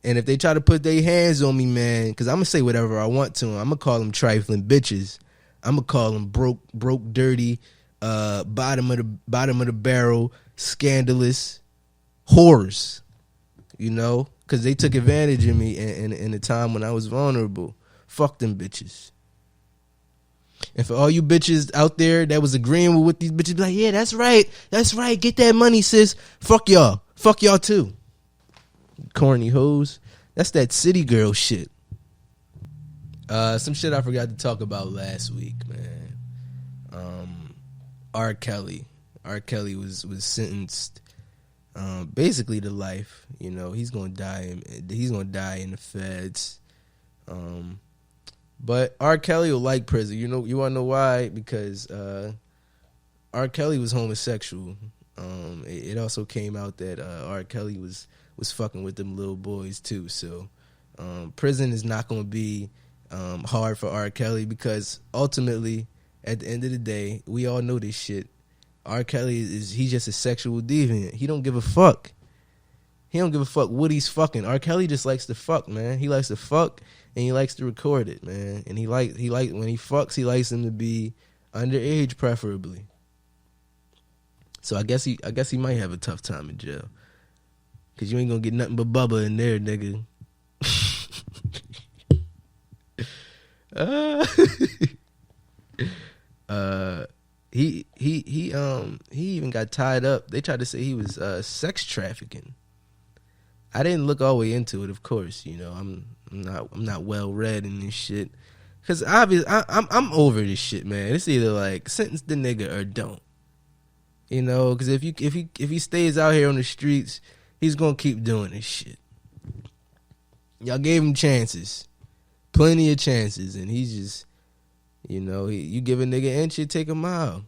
Speaker 1: And if they try to put their hands on me, man, because I'm going to say whatever I want to them. I'm going to call them trifling bitches. I'm going to call them broke, dirty, bottom of the barrel, scandalous whores, you know, because they took advantage of me in a time when I was vulnerable. Fuck them bitches. And for all you bitches out there that was agreeing with what these bitches, be like, yeah, that's right, get that money, sis. Fuck y'all too. Corny hoes. That's that city girl shit. Some shit I forgot to talk about last week, man. R. Kelly was sentenced basically to life. You know, he's gonna die in the feds. But R. Kelly will like prison. You know, you wanna know why? Because R. Kelly was homosexual. It also came out that R. Kelly was fucking with them little boys too. So prison is not gonna be hard for R. Kelly, because ultimately, at the end of the day, we all know this shit. R. Kelly he's just a sexual deviant. He don't give a fuck. He don't give a fuck what he's fucking. R. Kelly just likes to fuck, man. He likes to fuck and he likes to record it, man. And he like when he fucks, he likes him to be underage, preferably. So I guess he might have a tough time in jail. Cause you ain't gonna get nothing but Bubba in there, nigga. He even got tied up. They tried to say he was sex trafficking. I didn't look all the way into it, of course. You know, I'm not well read in this shit. Cause obviously I'm over this shit, man. It's either like sentence the nigga or don't. You know, cause if he stays out here on the streets, he's gonna keep doing this shit. Y'all gave him chances, plenty of chances, and he's just, you know, you give a nigga an inch, you take a mile.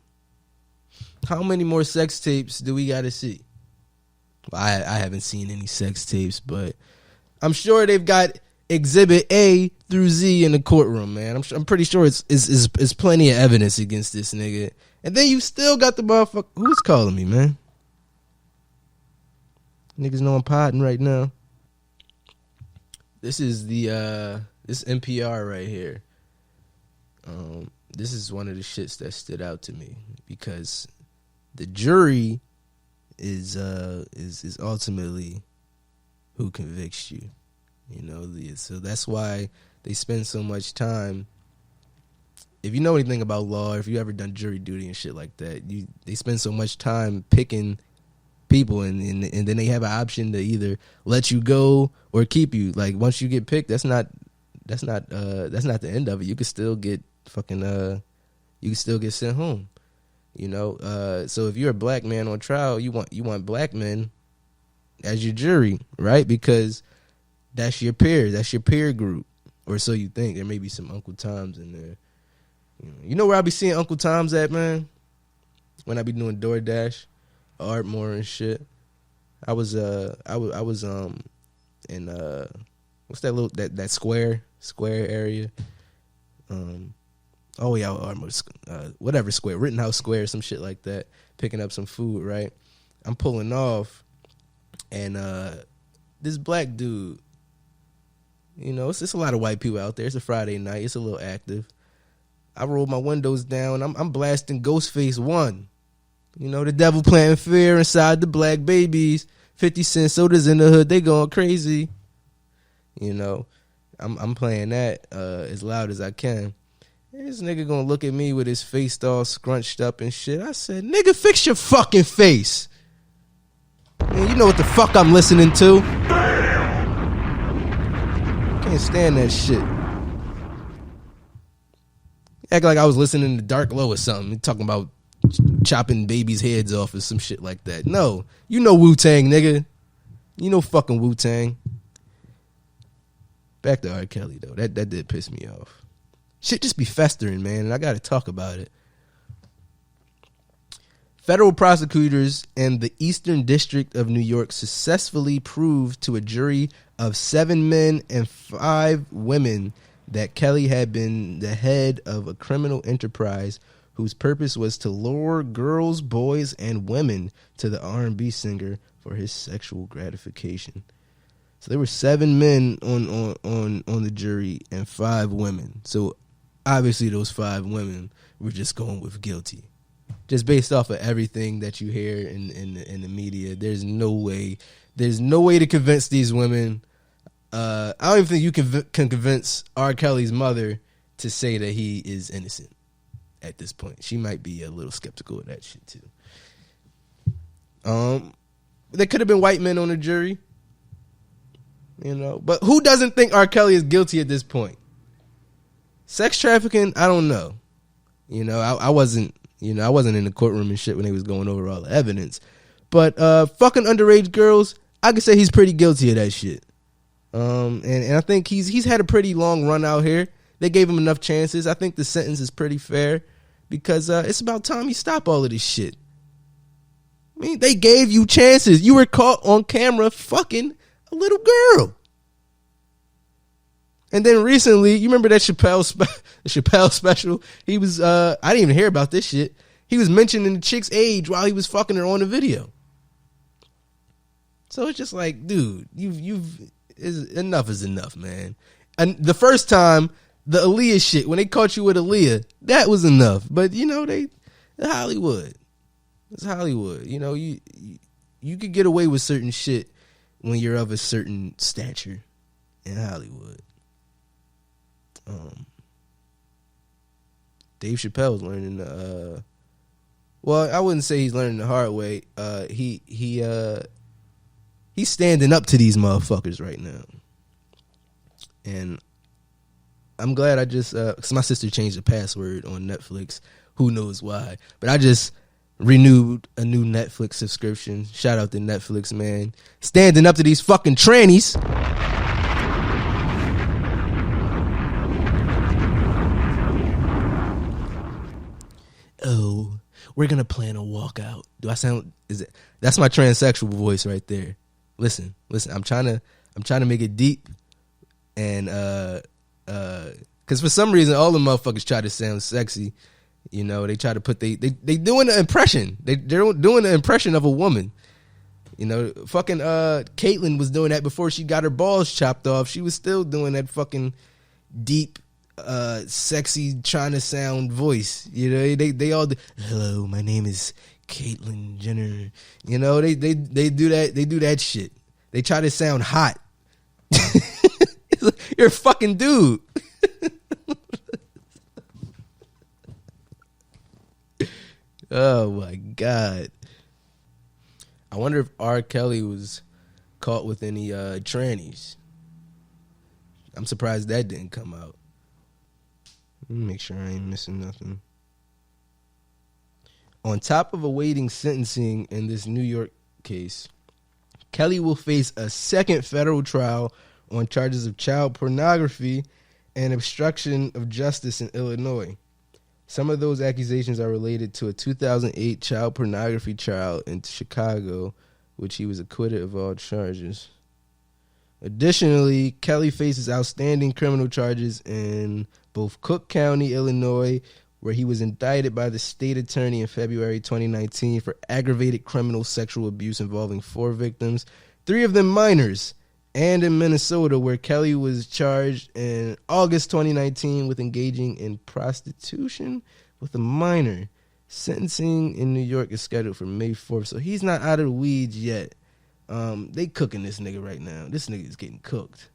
Speaker 1: How many more sex tapes do we got to see? I haven't seen any sex tapes, but I'm sure they've got Exhibit A through Z in the courtroom, man. I'm pretty sure it's plenty of evidence against this nigga. And then you still got the motherfucker. Who's calling me, man? Niggas know I'm podding right now. This is this NPR right here. This is one of the shits that stood out to me because the jury is ultimately who convicts you. You know, so that's why they spend so much time. If you know anything about law, if you ever done jury duty and shit like that, they spend so much time picking people, and then they have an option to either let you go or keep you. Like once you get picked, that's not the end of it. You could still get you can still get sent home. You know, so if you're a black man on trial, you want black men as your jury, right? Because that's your peer group, or so you think. There may be some Uncle Toms in there. You know where I be seeing Uncle Toms at, man? When I be doing DoorDash, Ardmore and shit. I was in what's that little that square area? Oh yeah, Ardmore, whatever square, Rittenhouse Square, some shit like that. Picking up some food, right? I'm pulling off, and this black dude. You know, it's a lot of white people out there. It's a Friday night. It's a little active. I roll my windows down. I'm blasting Ghostface 1. You know, the devil planting fear inside the black babies. 50 cent sodas in the hood. They going crazy. You know, I'm playing that as loud as I can. And this nigga gonna look at me with his face all scrunched up and shit. I said, nigga, fix your fucking face. Man, you know what the fuck I'm listening to. Can't stand that shit. Act like I was listening to Dark Low or something, talking about chopping babies' heads off or some shit like that. No, you know Wu-Tang, nigga. You know fucking Wu-Tang. Back to R. Kelly, though. That did piss me off. Shit just be festering, man, and I gotta talk about it. Federal prosecutors in the Eastern District of New York successfully proved to a jury of 7 men and 5 women that Kelly had been the head of a criminal enterprise whose purpose was to lure girls, boys, and women to the R&B singer for his sexual gratification. So there were 7 men on the jury and 5 women. So obviously those 5 women were just going with guilty. Just based off of everything that you hear in the media, there's no way to convince these women. I don't even think you can convince R. Kelly's mother to say that he is innocent at this point. She might be a little skeptical of that shit too. There could have been white men on the jury, you know, but who doesn't think R. Kelly is guilty at this point? Sex trafficking, I don't know. You know, I wasn't in the courtroom and shit when they was going over all the evidence. But fucking underage girls, I could say he's pretty guilty of that shit. And I think he's had a pretty long run out here. They gave him enough chances. I think the sentence is pretty fair because it's about time he stop all of this shit. I mean, they gave you chances. You were caught on camera fucking a little girl. And then recently, you remember that Chapelle special? He was, I didn't even hear about this shit. He was mentioning the chick's age while he was fucking her on the video. So it's just like, dude, enough is enough, man. And the first time, the Aaliyah shit, when they caught you with Aaliyah, that was enough. But it's Hollywood. It's Hollywood. You could get away with certain shit when you're of a certain stature in Hollywood. Dave Chappelle's learning well, I wouldn't say he's learning the hard way. He's standing up to these motherfuckers right now. And I'm glad because my sister changed the password on Netflix. Who knows why? But I just renewed a new Netflix subscription. Shout out to Netflix, man. Standing up to these fucking trannies. Oh, we're gonna plan a walkout. Do I sound? That's my transsexual voice right there. Listen. I'm trying to make it deep, and because for some reason all the motherfuckers try to sound sexy. They try to put they doing the impression. They're doing the impression of a woman. Fucking Caitlyn was doing that before she got her balls chopped off. She was still doing that fucking deep, sexy, trying to sound voice. They all do, hello, my name is Caitlyn Jenner. They do that. They do that shit. They try to sound hot. You're a fucking dude. Oh my God. I wonder if R. Kelly was caught with any trannies. I'm surprised that didn't come out. Let me make sure I ain't missing nothing. On top of awaiting sentencing in this New York case, Kelly will face a second federal trial on charges of child pornography and obstruction of justice in Illinois. Some of those accusations are related to a 2008 child pornography trial in Chicago, which he was acquitted of all charges. Additionally, Kelly faces outstanding criminal charges in both Cook County, Illinois, where he was indicted by the state attorney in February 2019 for aggravated criminal sexual abuse involving 4 victims, 3 of them minors, and in Minnesota, where Kelly was charged in August 2019 with engaging in prostitution with a minor. Sentencing in New York is scheduled for May 4th, so he's not out of the weeds yet. They cooking this nigga right now. This nigga is getting cooked.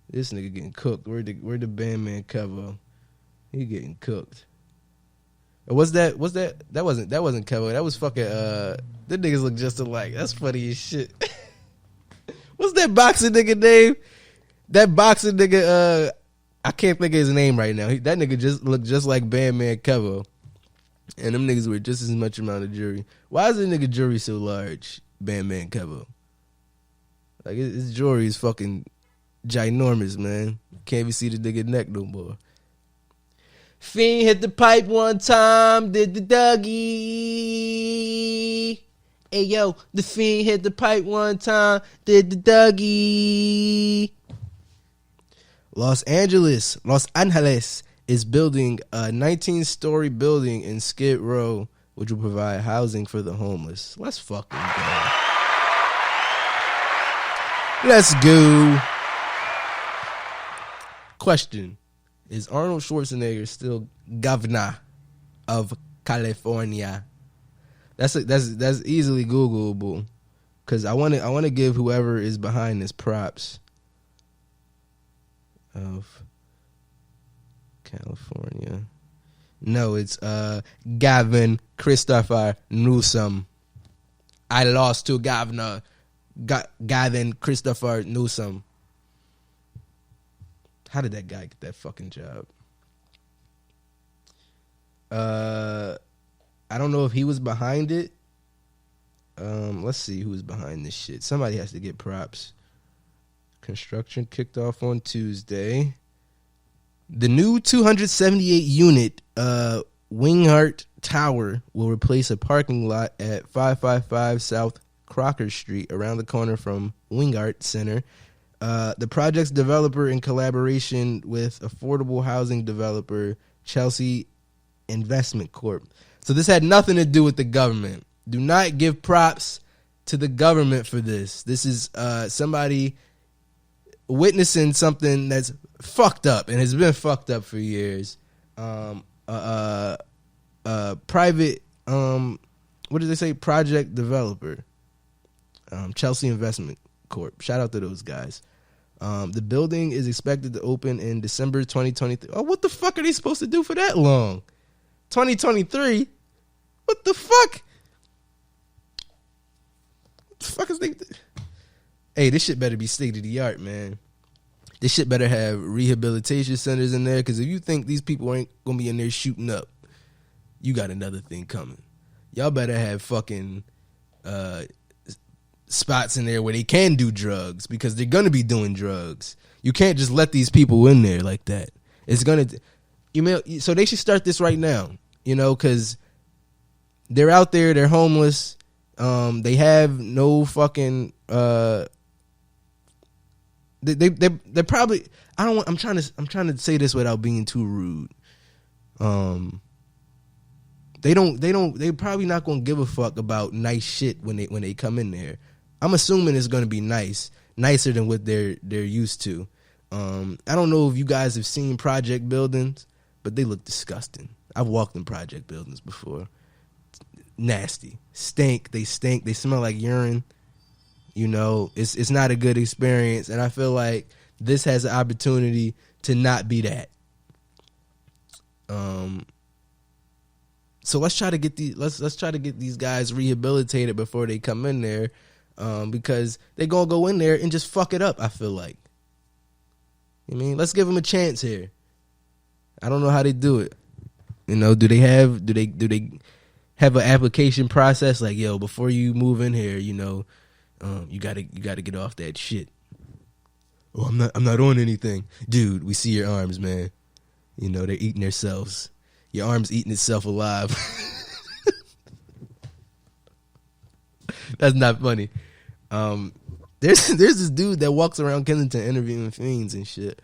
Speaker 1: This nigga getting cooked. Where the Bandman cover? He getting cooked. Was that? That wasn't Kevo. That was fucking. The niggas look just alike. That's funny as shit. What's that boxing nigga name? That boxing nigga. I can't think of his name right now. That nigga just looked just like Bandman Kevo. And them niggas were just as much amount of jury. Why is the nigga jury so large? Bandman Kevo. Like his jury is fucking ginormous, man. Can't even see the nigga neck no more. Fiend hit the pipe one time, did the Dougie. Hey yo, the Fiend hit the pipe one time, did the Dougie. Los Angeles is building a 19-story building in Skid Row, which will provide housing for the homeless. Let's fucking go. Let's go. Question. Is Arnold Schwarzenegger still governor of California? That's easily Googleable, because I want to give whoever is behind this props. Of California. No, it's Gavin Christopher Newsom. I lost to Gavin Christopher Newsom. How did that guy get that fucking job? I don't know if he was behind it. Let's see who's behind this shit. Somebody has to get props. Construction kicked off on Tuesday. The new 278 unit Winghart Tower will replace a parking lot at 555 South Crocker Street, around the corner from Winghart Center. The project's developer, in collaboration with affordable housing developer Chelsea Investment Corp. So this had nothing to do with the government. Do not give props to the government for this. This is somebody witnessing something that's fucked up and has been fucked up for years. Private, what did they say? Project developer, Chelsea Investment Corp. Shout out to those guys. The building is expected to open in December 2023. Oh, what the fuck are they supposed to do for that long? 2023? What the fuck? What the fuck is they? Hey, this shit better be state of the art, man. This shit better have rehabilitation centers in there, because if you think these people ain't gonna be in there shooting up, you got another thing coming. Y'all better have fucking spots in there where they can do drugs, because they're gonna be doing drugs. You can't just let these people in there like that. It's gonna, so they should start this right now, because they're out there, they're homeless, they have no fucking, they're probably, I'm trying to say this without being too rude. They're probably not gonna give a fuck about nice shit when they come in there. I'm assuming it's gonna be nicer than what they're used to. I don't know if you guys have seen project buildings, but they look disgusting. I've walked in project buildings before. Nasty, stink. They smell like urine. It's not a good experience, and I feel like this has an opportunity to not be that. So let's try to get these guys rehabilitated before they come in there, because they're gonna go in there and just fuck it up. I feel like, let's give them a chance here. I don't know how they do it. Do they have an application process like, yo, before you move in here, you gotta get off that shit. Oh, I'm not on anything, dude. We see your arms, man. They're eating themselves. Your arm's eating itself alive. That's not funny. There's this dude that walks around Kensington interviewing fiends and shit.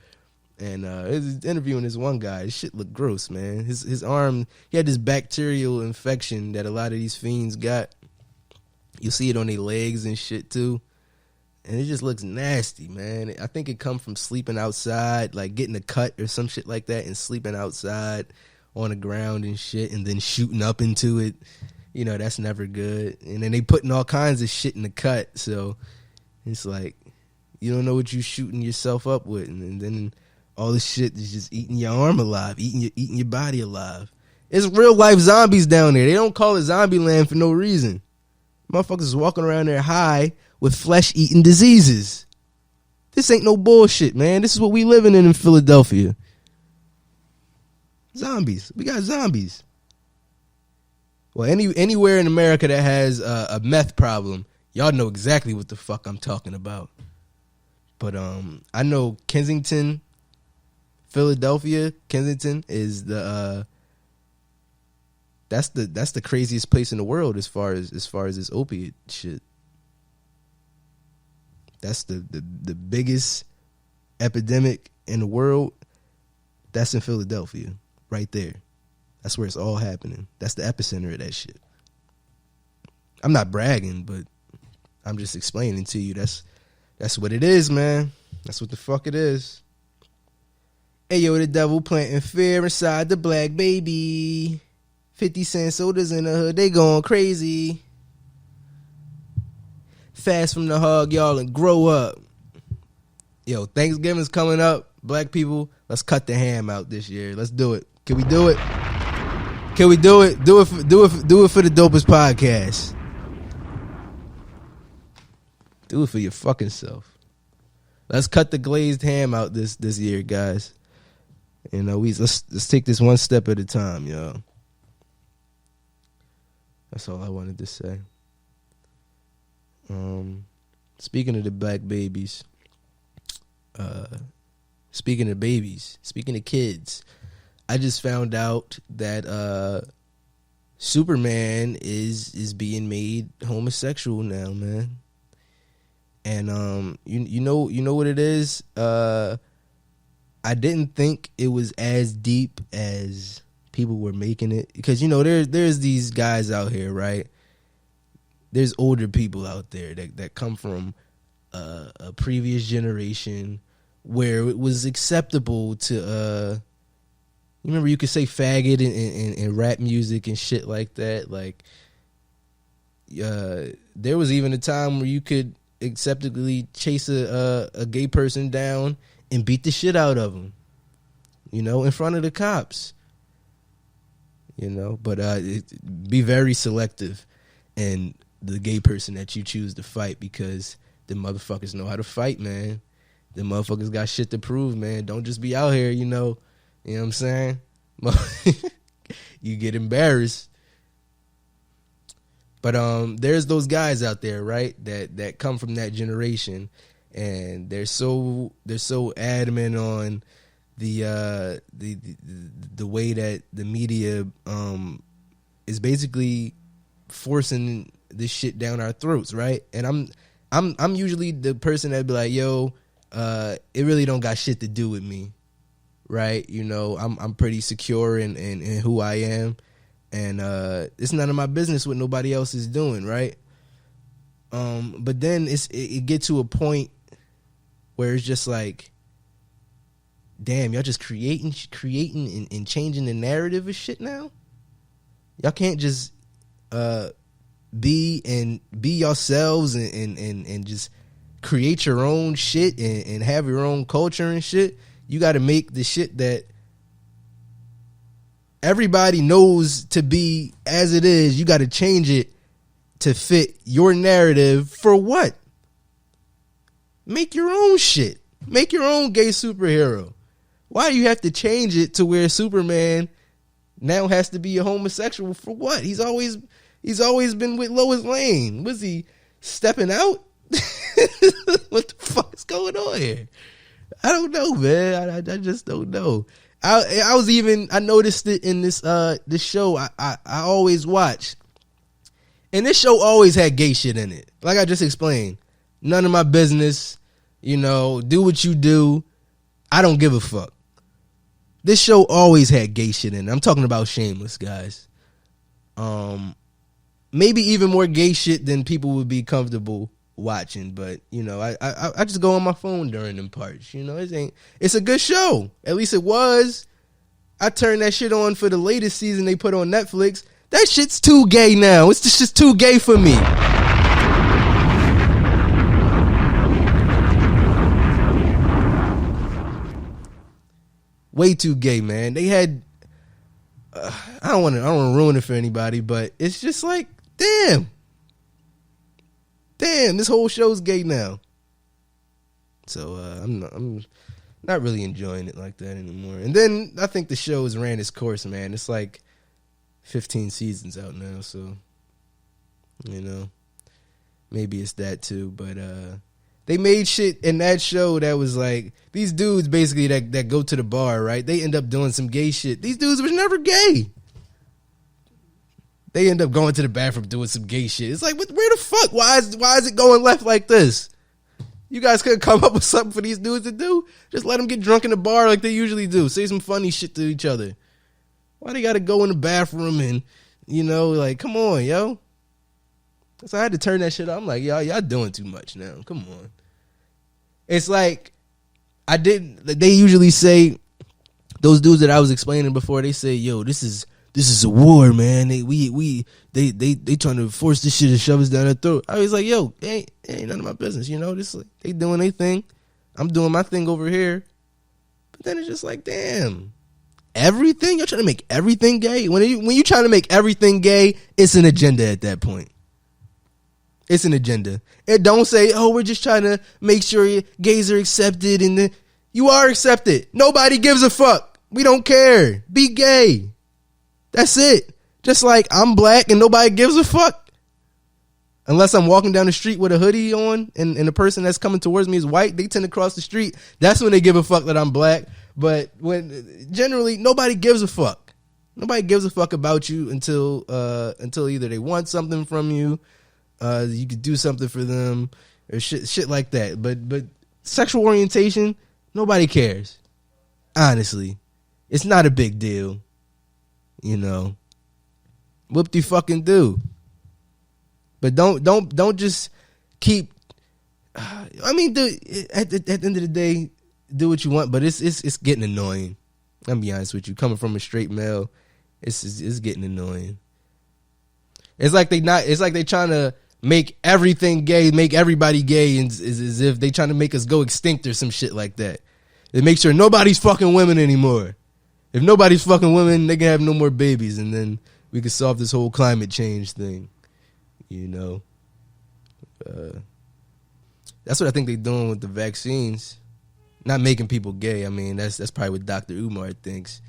Speaker 1: And he's interviewing this one guy. His shit looked gross, man. His arm, he had this bacterial infection that a lot of these fiends got. You see it on their legs and shit too. And it just looks nasty, man. I think it come from sleeping outside, like getting a cut or some shit like that and sleeping outside on the ground and shit and then shooting up into it. That's never good. And then they putting all kinds of shit in the cut. So it's like, you don't know what you shooting yourself up with. And then all this shit is just eating your arm alive, eating your body alive. It's real life zombies down there. They don't call it zombie land for no reason. Motherfuckers is walking around there high with flesh-eating diseases. This ain't no bullshit, man. This is what we living in Philadelphia. Zombies. We got zombies. Well, anywhere in America that has a meth problem, y'all know exactly what the fuck I'm talking about. But I know Kensington, Philadelphia, Kensington is the that's the craziest place in the world as far as this opiate shit. That's the biggest epidemic in the world. That's in Philadelphia, right there. That's where it's all happening. That's the epicenter of that shit. I'm not bragging, but I'm just explaining to you. That's what it is, man. That's what the fuck it is. Hey, yo, the devil planting fear inside the black baby. 50-cent sodas in the hood, they going crazy. Fast from the hug, y'all, and grow up. Yo, Thanksgiving's coming up. Black people, let's cut the ham out this year. Let's do it. Can we do it? Can we do it? Do it for the Dopest podcast. Do it for your fucking self. Let's cut the glazed ham out this year, guys. Let's take this one step at a time, yo. That's all I wanted to say. Speaking of the black babies, speaking of kids, I just found out that Superman is being made homosexual now, man. And you know what it is? I didn't think it was as deep as people were making it, because there's these guys out here, right? there's older people out there that come from a previous generation where it was acceptable to you remember you could say faggot in rap music and shit like that. Like there was even a time where you could acceptably chase a gay person down and beat the shit out of them, you know, in front of the cops, you know. But be very selective in the gay person that you choose to fight, because the motherfuckers know how to fight, man. The motherfuckers got shit to prove, man. Don't just be out here, you know what I'm saying? You get embarrassed. But there's those guys out there, right, that come from that generation, and they're so adamant on the way that the media is basically forcing this shit down our throats, right? And I'm usually the person that'd be like, yo, it really don't got shit to do with me, right? You know, I'm pretty secure in who I am. And it's none of my business what nobody else is doing, right? But then it get to a point where it's just like, damn, y'all just creating and changing the narrative of shit now. Y'all can't just be yourselves and just create your own shit and have your own culture and shit. You got to make the shit that everybody knows to be as it is. You got to change it to fit your narrative. For what? Make your own shit. Make your own gay superhero. Why do you have to change it to where Superman now has to be a homosexual? For what? He's always been with Lois Lane. Was he stepping out? What the fuck is going on here? I don't know, man. I just don't know. I noticed it in this show I always watch. And this show always had gay shit in it. Like I just explained. None of my business. You know, do what you do. I don't give a fuck. This show always had gay shit in it. I'm talking about Shameless, guys. Maybe even more gay shit than people would be comfortable watching, but you know, I just go on my phone during them parts. You know, it's a good show. At least it was. I turned that shit on for the latest season they put on Netflix. That shit's too gay now. It's just too gay for me. Way too gay, man. They had I don't want to ruin it for anybody, but it's just like, damn, this whole show's gay now. So I'm not really enjoying it like that anymore. And then I think the show has ran its course, man. It's like 15 seasons out now, so you know, maybe it's that too. But they made shit in that show that was like, these dudes basically that go to the bar, right? They end up doing some gay shit. These dudes was never gay. They end up going to the bathroom doing some gay shit. It's like, where the fuck? Why is it going left like this? You guys couldn't come up with something for these dudes to do? Just let them get drunk in the bar like they usually do. Say some funny shit to each other. Why they gotta go in the bathroom and, you know, like, come on, yo. So I had to turn that shit off. I'm like, y'all doing too much now. Come on. It's like, they usually say, those dudes that I was explaining before, they say, yo, this is a war, man. They trying to force this shit and shove us down their throat. I was like, yo, ain't none of my business, you know. This, they doing their thing. I'm doing my thing over here. But then it's just like, damn. Everything? You're trying to make everything gay? When you trying to make everything gay, it's an agenda at that point. It's an agenda. It don't say, oh, we're just trying to make sure gays are accepted. And you are accepted. Nobody gives a fuck. We don't care. Be gay. That's it. Just like I'm black and nobody gives a fuck. Unless I'm walking down the street with a hoodie on and the person that's coming towards me is white, they tend to cross the street. That's when they give a fuck that I'm black. But when generally nobody gives a fuck. Nobody gives a fuck about you until either they want something from you, you could do something for them, or shit like that. But sexual orientation, nobody cares. Honestly, it's not a big deal. You know, whoop-de fucking do. But don't just keep. I mean, at the end of the day, do what you want. But it's getting annoying. I'm be honest with you. Coming from a straight male, it's getting annoying. It's like they trying to make everything gay, make everybody gay, and as if they trying to make us go extinct or some shit like that. They make sure nobody's fucking women anymore. If nobody's fucking women, they can have no more babies, and then we can solve this whole climate change thing. You know, that's what I think they're doing with the vaccines. Not making people gay. I mean, that's probably what Dr. Umar thinks.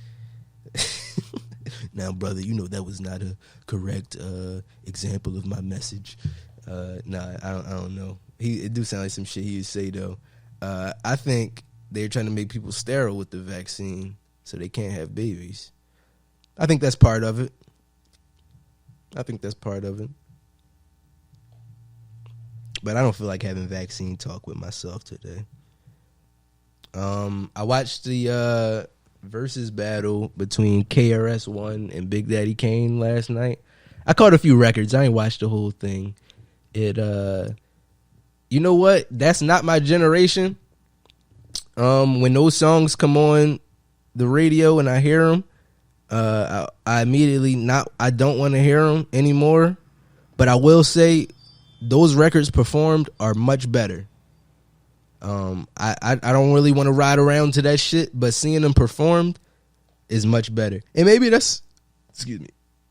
Speaker 1: Now, brother, you know that was not a correct example of my message. Nah, I don't know. It do sound like some shit he would say though. I think they're trying to make people sterile with the vaccine so they can't have babies. I think that's part of it. But I don't feel like having vaccine talk with myself today. I watched the VERZUZ battle between KRS-One and Big Daddy Kane last night. I caught a few records. I ain't watched the whole thing. You know what? That's not my generation. When those songs come on the radio and I hear them, I immediately I don't want to hear them anymore. But I will say those records performed are much better. I don't really want to ride around to that shit, but seeing them performed is much better. And maybe that's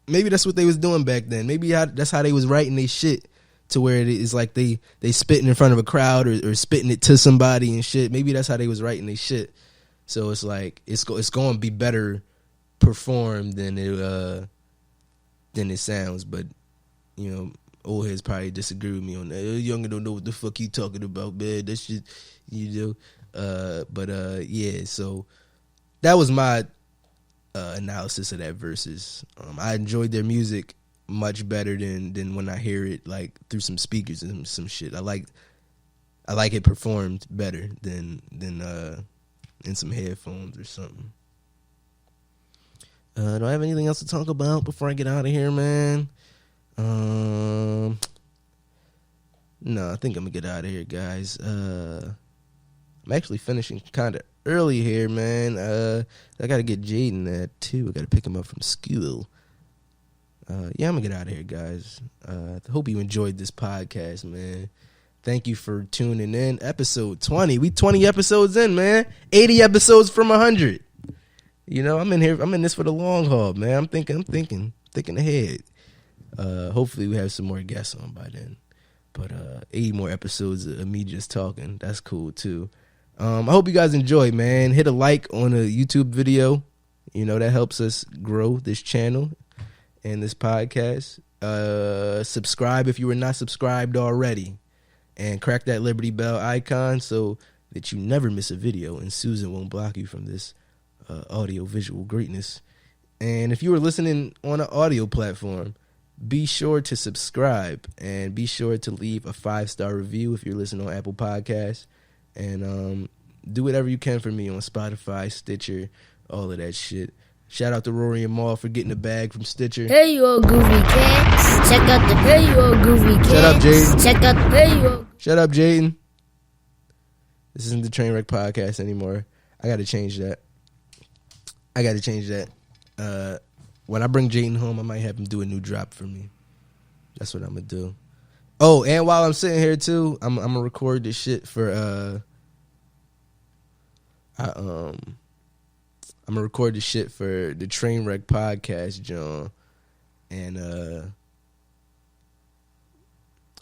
Speaker 1: what they was doing back then. Maybe that's how they was writing their shit, to where it is like they spitting in front of a crowd or spitting it to somebody and shit. Maybe that's how they was writing their shit. So it's like it's going to be better performed than it sounds. But you know, old heads probably disagree with me on that. Younger don't know what the fuck you talking about, man. That shit, you know. Yeah. So that was my analysis of that VERZUZ. I enjoyed their music much better than when I hear it like through some speakers and some shit. I like it performed better than in some headphones or something. Do I have anything else to talk about before I get out of here, man? No, I think I'm gonna get out of here, guys. I'm actually finishing kind of early here, man. I gotta get Jaden at 2. I gotta pick him up from school. Yeah, I'm gonna get out of here, guys. I hope you enjoyed this podcast, man. Thank you for tuning in. Episode 20. We 20 episodes in, man. 80 episodes from 100. You know, I'm in this for the long haul, man. I'm thinking ahead. Hopefully we have some more guests on by then. But 80 more episodes of me just talking. That's cool too. I hope you guys enjoy, man. Hit a like on a YouTube video. You know, that helps us grow this channel and this podcast. Subscribe if you were not subscribed already. And crack that Liberty Bell icon so that you never miss a video and Susan won't block you from this audio visual greatness. And if you were listening on an audio platform, be sure to subscribe and be sure to leave a 5-star review if you're listening on Apple Podcasts. And do whatever you can for me on Spotify, Stitcher, all of that shit. Shout out to Rory and Maul for getting a bag from Stitcher.
Speaker 6: Hey, you old goofy cats. Check out the hey, you old goofy cats.
Speaker 1: Shut up, Jaden.
Speaker 6: Check out the hey, you old.
Speaker 1: Shut up, Jaden. This isn't the Trainwreck Podcast anymore. I got to change that. When I bring Jaden home, I might have him do a new drop for me. That's what I'm going to do. Oh, and while I'm sitting here, too, I'm going to record this shit for... I'm gonna record the shit for the Trainwreck Podcast, John, and I'm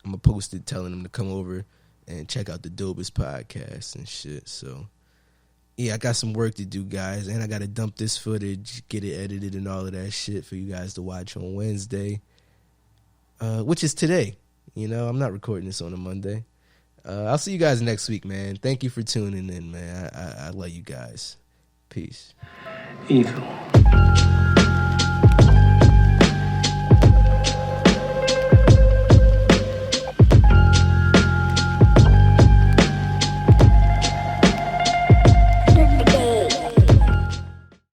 Speaker 1: gonna post it telling them to come over and check out the Dopest podcast and shit. So yeah, I got some work to do, guys, and I gotta dump this footage, get it edited and all of that shit for you guys to watch on Wednesday, which is today. You know, I'm not recording this on a Monday. I'll see you guys next week, man. Thank you for tuning in, man. I love you guys. Peace.
Speaker 7: Evil.